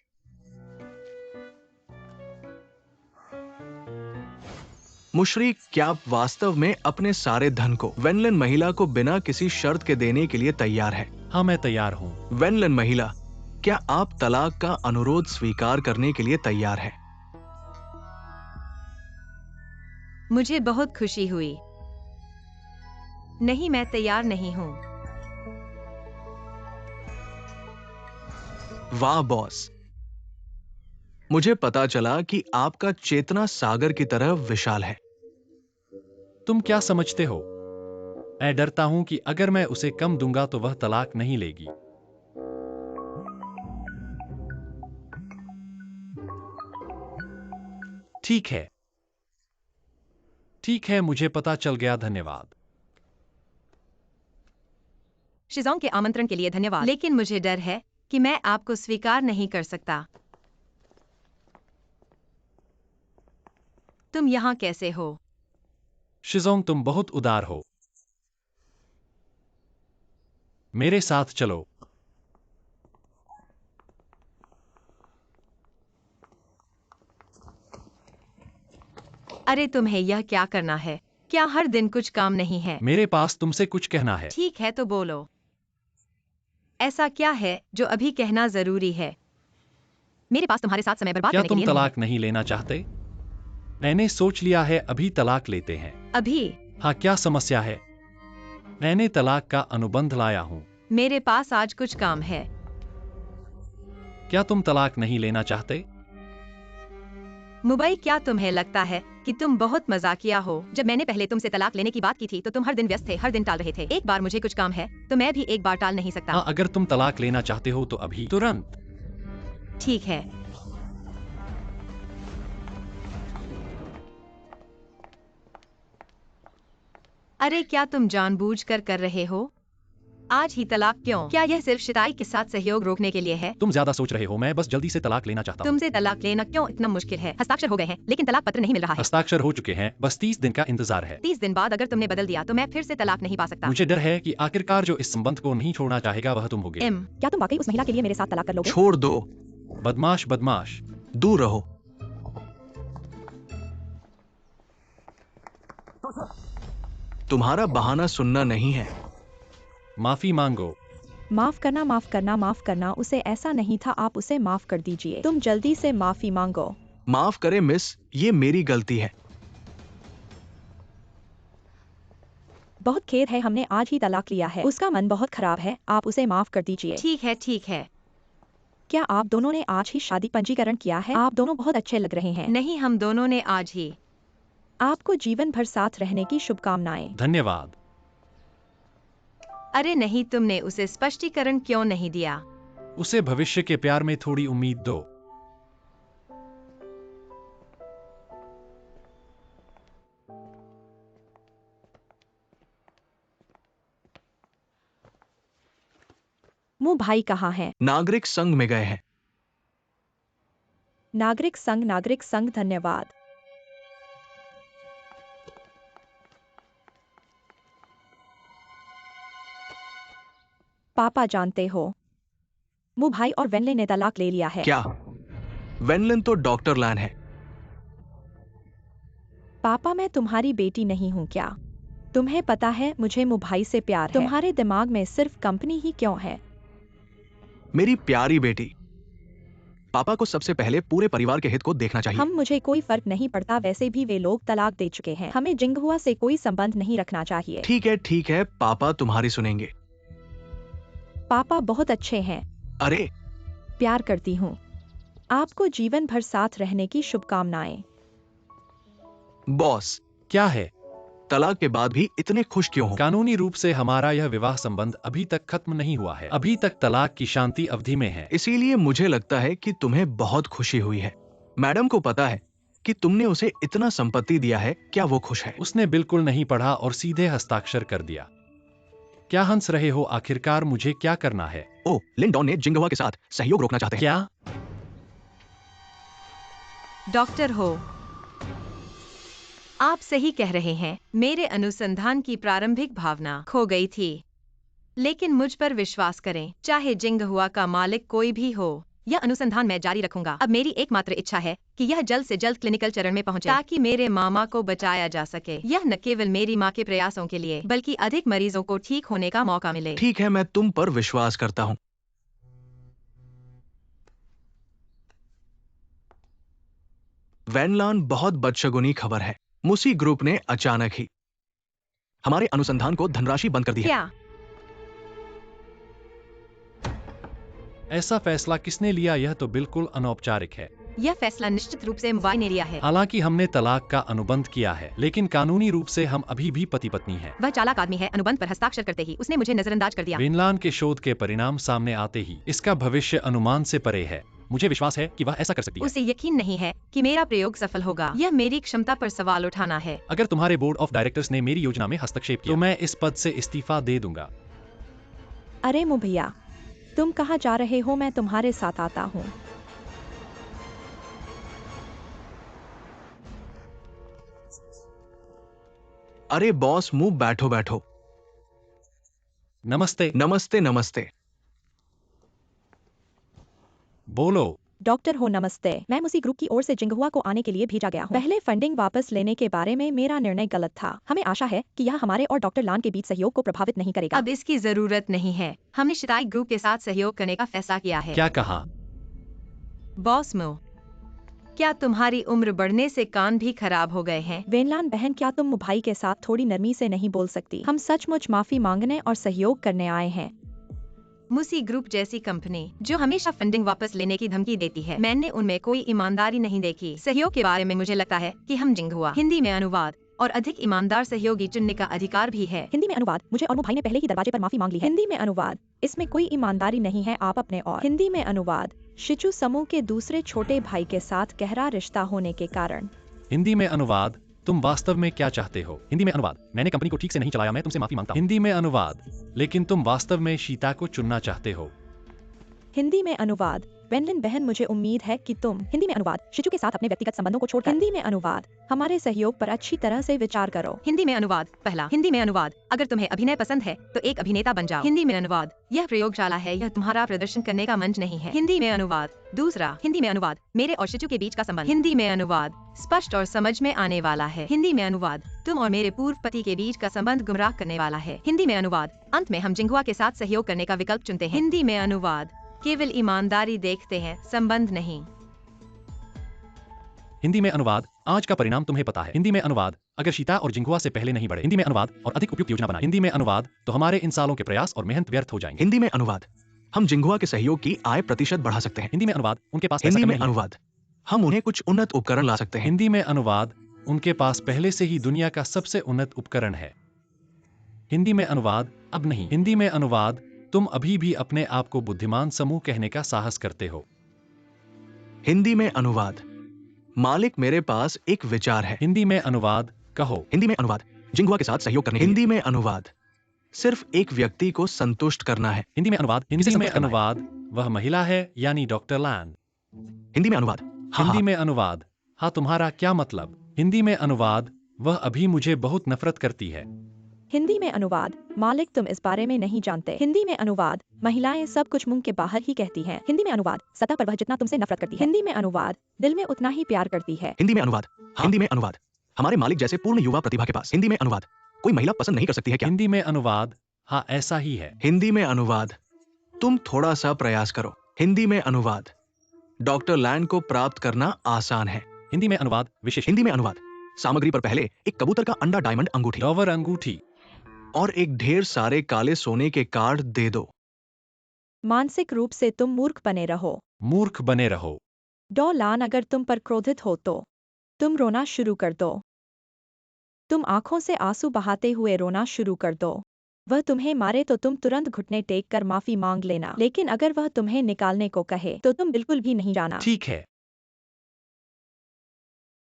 C: मुशरी, क्या आप वास्तव में अपने सारे धन को वेनलन महिला को बिना किसी शर्त के देने के लिए तैयार है?
A: हाँ, मैं तैयार हूँ।
C: वेनलन महिला, क्या आप तलाक का अनुरोध स्वीकार करने के लिए तैयार है?
B: मुझे बहुत खुशी हुई। नहीं, मैं तैयार नहीं हूँ।
C: वाह बॉस, मुझे पता चला कि आपका चेतना सागर की तरह विशाल है।
A: तुम क्या समझते हो? मैं डरता हूं कि अगर मैं उसे कम दूंगा तो वह तलाक नहीं लेगी। ठीक है, ठीक है, मुझे पता चल गया। धन्यवाद।
B: शिजोंग के आमंत्रण के लिए धन्यवाद, लेकिन मुझे डर है कि मैं आपको स्वीकार नहीं कर सकता। तुम यहाँ कैसे हो?
A: शिजोंग, तुम बहुत उदार हो। मेरे साथ चलो।
B: अरे, तुम्हें यह क्या करना है? क्या हर दिन कुछ काम नहीं है?
A: मेरे पास तुमसे कुछ कहना है।
B: ठीक है तो बोलो। ऐसा क्या है जो अभी कहना जरूरी है? मेरे पास तुम्हारे साथ समय बर्बाद
A: क्या
B: करने के
A: तुम
B: लिए नहीं
A: तलाक नहीं लेना चाहते? मैंने सोच लिया है, अभी तलाक लेते हैं।
B: है। अभी?
A: हाँ, क्या समस्या है? मैंने तलाक का अनुबंध लाया हूँ।
B: मेरे पास आज कुछ काम है।
A: क्या तुम तलाक नहीं लेना चाहते?
B: मुबई, क्या तुम्हें लगता है कि तुम बहुत मजाकिया हो? जब मैंने पहले तुमसे तलाक लेने की बात की थी तो तुम हर दिन व्यस्त थे, हर दिन टाल रहे थे। एक बार मुझे कुछ काम है तो मैं भी एक बार टाल नहीं सकता।
A: हाँ, अगर तुम तलाक लेना चाहते हो तो अभी, तुरंत।
B: ठीक है। अरे, क्या तुम जानबूझकर कर रहे हो? आज ही तलाक क्यों? क्या यह सिर्फ शिताई के साथ सहयोग रोकने के लिए है?
A: तुम ज्यादा सोच रहे हो, मैं बस जल्दी से तलाक लेना चाहता हूँ।
B: तुमसे तलाक लेना क्यों इतना मुश्किल है? हस्ताक्षर हो गए हैं, लेकिन तलाक पत्र नहीं मिल रहा है।
A: हस्ताक्षर हो चुके हैं, बस 30 दिन का इंतजार है।
B: 30 दिन बाद अगर तुमने बदल दिया तो मैं फिर से तलाक नहीं पा सकता।
A: मुझे डर है कि आखिरकार जो इस संबंध को नहीं छोड़ना चाहेगा वह तुम होगे।
B: एम,
D: क्या तुम वाकई उस महिला के लिए मेरे साथ तलाक कर लोगे?
C: छोड़ दो,
A: बदमाश बदमाश।
C: दूर रहो। तुम्हारा बहाना सुनना नहीं है।
A: माफी मांगो।
D: माफ करना, माफ करना, माफ करना। उसे ऐसा नहीं था, आप उसे माफ कर दीजिए। तुम जल्दी से माफी मांगो।
C: माफ करें मिस, ये मेरी गलती है।
D: बहुत खेद है, हमने आज ही तलाक लिया है। उसका मन बहुत खराब है, आप उसे माफ कर दीजिए।
B: ठीक है ठीक है।
D: क्या आप दोनों ने आज ही शादी पंजीकरण किया है? आप दोनों बहुत अच्छे लग रहे हैं।
B: नहीं, हम दोनों ने आज ही।
D: आपको जीवन भर साथ रहने की शुभकामनाएं।
A: धन्यवाद।
B: अरे नहीं, तुमने उसे स्पष्टीकरण क्यों नहीं दिया?
A: उसे भविष्य के प्यार में थोड़ी उम्मीद दो।
D: मुँह भाई कहाँ हैं?
C: नागरिक संघ में गए हैं।
D: नागरिक संघ, नागरिक संघ, धन्यवाद। पापा जानते हो, मुँह भाई और वेनले ने तलाक ले लिया है।
C: क्या? वेनलन तो डॉक्टर लैन है।
D: पापा, मैं तुम्हारी बेटी नहीं हूँ क्या? तुम्हें पता है मुझे मुँह भाई से प्यार है। तुम्हारे दिमाग में सिर्फ कंपनी ही क्यों है?
C: मेरी प्यारी बेटी, पापा को सबसे पहले पूरे परिवार के हित को देखना चाहिए।
D: मुझे कोई फर्क नहीं पड़ता, वैसे भी वे लोग तलाक दे चुके हैं। हमें जिंगहुआ से कोई संबंध नहीं रखना चाहिए।
C: ठीक है, पापा तुम्हारी सुनेंगे।
D: पापा बहुत अच्छे हैं।
C: अरे
D: प्यार करती हूँ। आपको जीवन भर साथ रहने की शुभकामनाएं।
C: बॉस,
A: क्या है?
C: तलाक के बाद भी इतने खुश क्यों हो?
A: कानूनी रूप से हमारा यह विवाह संबंध अभी तक खत्म नहीं हुआ है। अभी तक तलाक की शांति अवधि में है।
C: इसीलिए मुझे लगता है कि तुम्हें बहुत खुशी हुई है। मैडम को पता है कि तुमने उसे इतना संपत्ति दिया है। क्या वो खुश है?
A: उसने बिल्कुल नहीं पढ़ा और सीधे हस्ताक्षर कर दिया। क्या हंस रहे हो? आखिरकार मुझे क्या करना है?
C: ओ, लिंडॉन ने जिंगहुआ के साथ सहयोग रोकना चाहते हैं।
A: क्या?
B: डॉक्टर हो, आप सही कह रहे हैं। मेरे अनुसंधान की प्रारंभिक भावना खो गई थी, लेकिन मुझ पर विश्वास करें, चाहे जिंगहुआ का मालिक कोई भी हो, यह अनुसंधान मैं जारी रखूंगा। अब मेरी एकमात्र इच्छा है कि यह जल्द से जल्द क्लिनिकल चरण में पहुंचे, ताकि मेरे मामा को बचाया जा सके। यह न केवल मेरी माँ के प्रयासों के लिए, बल्कि अधिक मरीजों को ठीक होने का मौका मिले।
C: ठीक है, मैं तुम पर विश्वास करता हूँ। वैनलान बहुत बदशगुनी खबर है। मुसी ग्रुप ने अचानक ही हमारे अनुसंधान को धनराशि बंद कर दी है।
B: क्या?
A: ऐसा फैसला किसने लिया? यह तो बिल्कुल अनौपचारिक है।
B: यह फैसला निश्चित रूप से मुंबई ने लिया है।
A: हालांकि हमने तलाक का अनुबंध किया है, लेकिन कानूनी रूप से हम अभी भी पति पत्नी हैं।
B: वह चालाक आदमी है। अनुबंध पर हस्ताक्षर करते ही उसने मुझे नजरअंदाज कर दिया।
A: विनलान के शोध के परिणाम सामने आते ही इसका भविष्य अनुमान से परे है। मुझे विश्वास है कि वह ऐसा कर सकती है।
B: उसे यकीन नहीं है कि मेरा प्रयोग सफल होगा। यह मेरी क्षमता पर सवाल उठाना है।
A: अगर तुम्हारे बोर्ड ऑफ डायरेक्टर्स ने मेरी योजना में हस्तक्षेप किया तो मैं इस पद से इस्तीफा दे दूंगा।
D: अरे मुँह भैया, तुम कहाँ जा रहे हो? मैं तुम्हारे साथ आता हूँ।
C: अरे बॉस, मुंह बैठो बैठो।
A: नमस्ते।
C: नमस्ते नमस्ते।
A: बोलो।
D: डॉक्टर हो, नमस्ते। मैं मुसी ग्रुप की ओर से जिंगहुआ को आने के लिए भेजा गया हूँ। पहले फंडिंग वापस लेने के बारे में मेरा निर्णय गलत था। हमें आशा है कि यह हमारे और डॉक्टर लान के बीच सहयोग को प्रभावित नहीं करेगा।
B: अब इसकी जरूरत नहीं है। हमने शिताई ग्रुप के साथ सहयोग करने का फैसला किया है।
A: क्या कहा?
B: बॉस मो, क्या तुम्हारी उम्र बढ़ने से कान भी खराब हो गए हैं?
D: वेनलान बहन, क्या तुम मुँह भाई के साथ थोड़ी नरमी से नहीं बोल सकती? हम सचमुच माफी मांगने और सहयोग करने आए हैं।
B: मुसी ग्रुप जैसी कंपनी जो हमेशा फंडिंग वापस लेने की धमकी देती है, मैंने उनमें कोई ईमानदारी नहीं देखी। सहयोग के बारे में मुझे लगता है कि हम जिंगहुआ हिंदी में अनुवाद और अधिक ईमानदार सहयोगी चुनने का अधिकार भी है।
D: हिंदी में अनुवाद? मुझे और मुँह भाई ने पहले ही दरवाजे पर माफी मांग ली है। हिंदी में अनुवाद? इसमें कोई ईमानदारी नहीं है। आप अपने और हिंदी में अनुवाद शिचु समूह के दूसरे छोटे भाई के साथ गहरा रिश्ता होने के कारण।
A: हिंदी में अनुवाद तुम वास्तव में क्या चाहते हो? हिंदी में अनुवाद। मैंने कंपनी को ठीक से नहीं चलाया, मैं तुमसे माफी मांगता हूँ। हिंदी में अनुवाद। लेकिन तुम वास्तव में शीता को चुनना चाहते हो।
D: हिंदी में अनुवाद। वेनलिन बहन, मुझे उम्मीद है कि तुम। हिंदी में अनुवाद। शिशु के साथ अपने व्यक्तिगत संबंधों को छोड़कर। हिंदी में अनुवाद। हमारे सहयोग पर अच्छी तरह से विचार करो।
B: हिंदी में अनुवाद। पहला, हिंदी में अनुवाद। अगर तुम्हें अभिनय पसंद है तो एक अभिनेता बन जाओ। हिंदी में अनुवाद। यह प्रयोगशाला है, यह तुम्हारा प्रदर्शन करने का मंच नहीं है। हिंदी में अनुवाद। दूसरा, हिंदी में अनुवाद। मेरे और शिशु के बीच का संबंध। हिंदी में अनुवाद। स्पष्ट और समझ में आने वाला है। हिंदी में अनुवाद। तुम और मेरे पूर्व पति के बीच का संबंध गुमराह करने वाला है। हिंदी में अनुवाद। अंत में हम जिंगुआ के साथ सहयोग करने का विकल्प चुनते हैं। हिंदी में अनुवाद। केवल ईमानदारी देखते हैं, संबंध नहीं।
A: हिंदी में अनुवाद। आज का परिणाम तुम्हें पता है। हिंदी में अनुवाद। अगर शीता और जिंगुआ से पहले नहीं बढ़े। हिंदी में अनुवाद और अधिक उपयुक्त योजना बनाए। हिंदी में अनुवाद तो हमारे इन सालों के प्रयास और मेहनत व्यर्थ हो जाएंगे।
C: हिंदी में अनुवाद। हम जिंगुआ के सहयोग की आय प्रतिशत बढ़ा सकते हैं।
A: हिंदी में अनुवाद। उनके पास पैसा
C: हिंदी
A: कम
C: में
A: नहीं है।
C: अनुवाद। हम उन्हें कुछ उन्नत उपकरण ला सकते हैं।
A: हिंदी में अनुवाद। उनके पास पहले से ही दुनिया का सबसे उन्नत उपकरण है। हिंदी में अनुवाद। अब नहीं। हिंदी में अनुवाद। तुम अभी भी अपने आप को बुद्धिमान समूह कहने का साहस करते हो।
C: हिंदी में अनुवाद। मालिक, मेरे पास एक विचार है।
A: हिंदी में अनुवाद। कहो।
C: हिंदी में अनुवाद। जिंगुआ के साथ सहयोग करने के लिए। हिंदी में अनुवाद। सिर्फ एक व्यक्ति को संतुष्ट करना है।
A: हिंदी में अनुवाद। हिंदी में
C: संतुष्ट करना है।
A: अनुवाद। वह महिला है, यानी डॉक्टर लैन।
C: हिंदी में अनुवाद। हाँ,
A: हिंदी
C: हाँ।
A: में अनुवाद। हाँ, तुम्हारा क्या मतलब? हिंदी में अनुवाद। वह अभी मुझे बहुत नफरत करती है।
D: हिंदी में अनुवाद। मालिक, तुम इस बारे में नहीं जानते। हिंदी में अनुवाद। महिलाएं सब कुछ मुंह के बाहर ही कहती हैं। हिंदी में अनुवाद। सतह पर वह जितना तुमसे नफरत करती है। हिंदी में अनुवाद। दिल में उतना ही प्यार करती है।
C: हिंदी में अनुवाद। हाँ। हिंदी में अनुवाद। हमारे मालिक जैसे पूर्ण युवा प्रतिभा के पास। हिंदी में अनुवाद। कोई महिला पसंद नहीं कर सकती है क्या?
A: हिंदी में अनुवाद। हाँ, ऐसा ही है।
C: हिंदी में अनुवाद। तुम थोड़ा सा प्रयास करो। हिंदी में अनुवाद। डॉक्टर लैंड को प्राप्त करना आसान है।
A: हिंदी में अनुवाद। विशेष।
C: हिंदी में अनुवाद। सामग्री पर पहले एक कबूतर का अंडा, डायमंड अंगूठी
A: डॉवर अंगूठी
C: और एक ढेर सारे काले सोने के कार्ड दे दो।
D: मानसिक रूप से तुम मूर्ख बने रहो।
A: मूर्ख बने रहो।
D: डॉ लान, अगर तुम पर क्रोधित हो तो तुम रोना शुरू कर दो। तुम आंखों से आंसू बहाते हुए रोना शुरू कर दो। वह तुम्हें मारे तो तुम तुरंत घुटने टेक कर माफी मांग लेना, लेकिन अगर वह तुम्हें निकालने को कहे तो तुम बिल्कुल भी नहीं जाना।
A: ठीक है।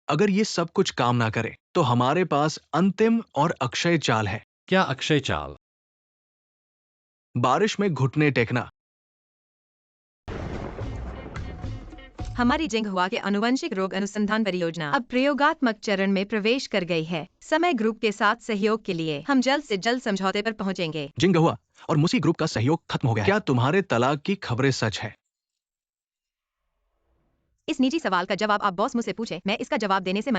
C: अगर ये सब कुछ काम ना करे तो हमारे पास अंतिम और अक्षय चाल है।
A: क्या अक्षय चाल?
C: बारिश में घुटने टेकना।
B: हमारी जिंगहुआ के आनुवंशिक रोग अनुसंधान परियोजना अब प्रयोगात्मक चरण में प्रवेश कर गई है। समय ग्रुप के साथ सहयोग के लिए हम जल्द से जल्द समझौते पर पहुंचेंगे।
C: जिंगहुआ और मुसी ग्रुप का सहयोग खत्म हो गया। क्या तुम्हारे तलाक की खबरें सच है?
B: इस निजी सवाल का जवाब आप बॉस मुझसे पूछे, मैं इसका जवाब देने से मना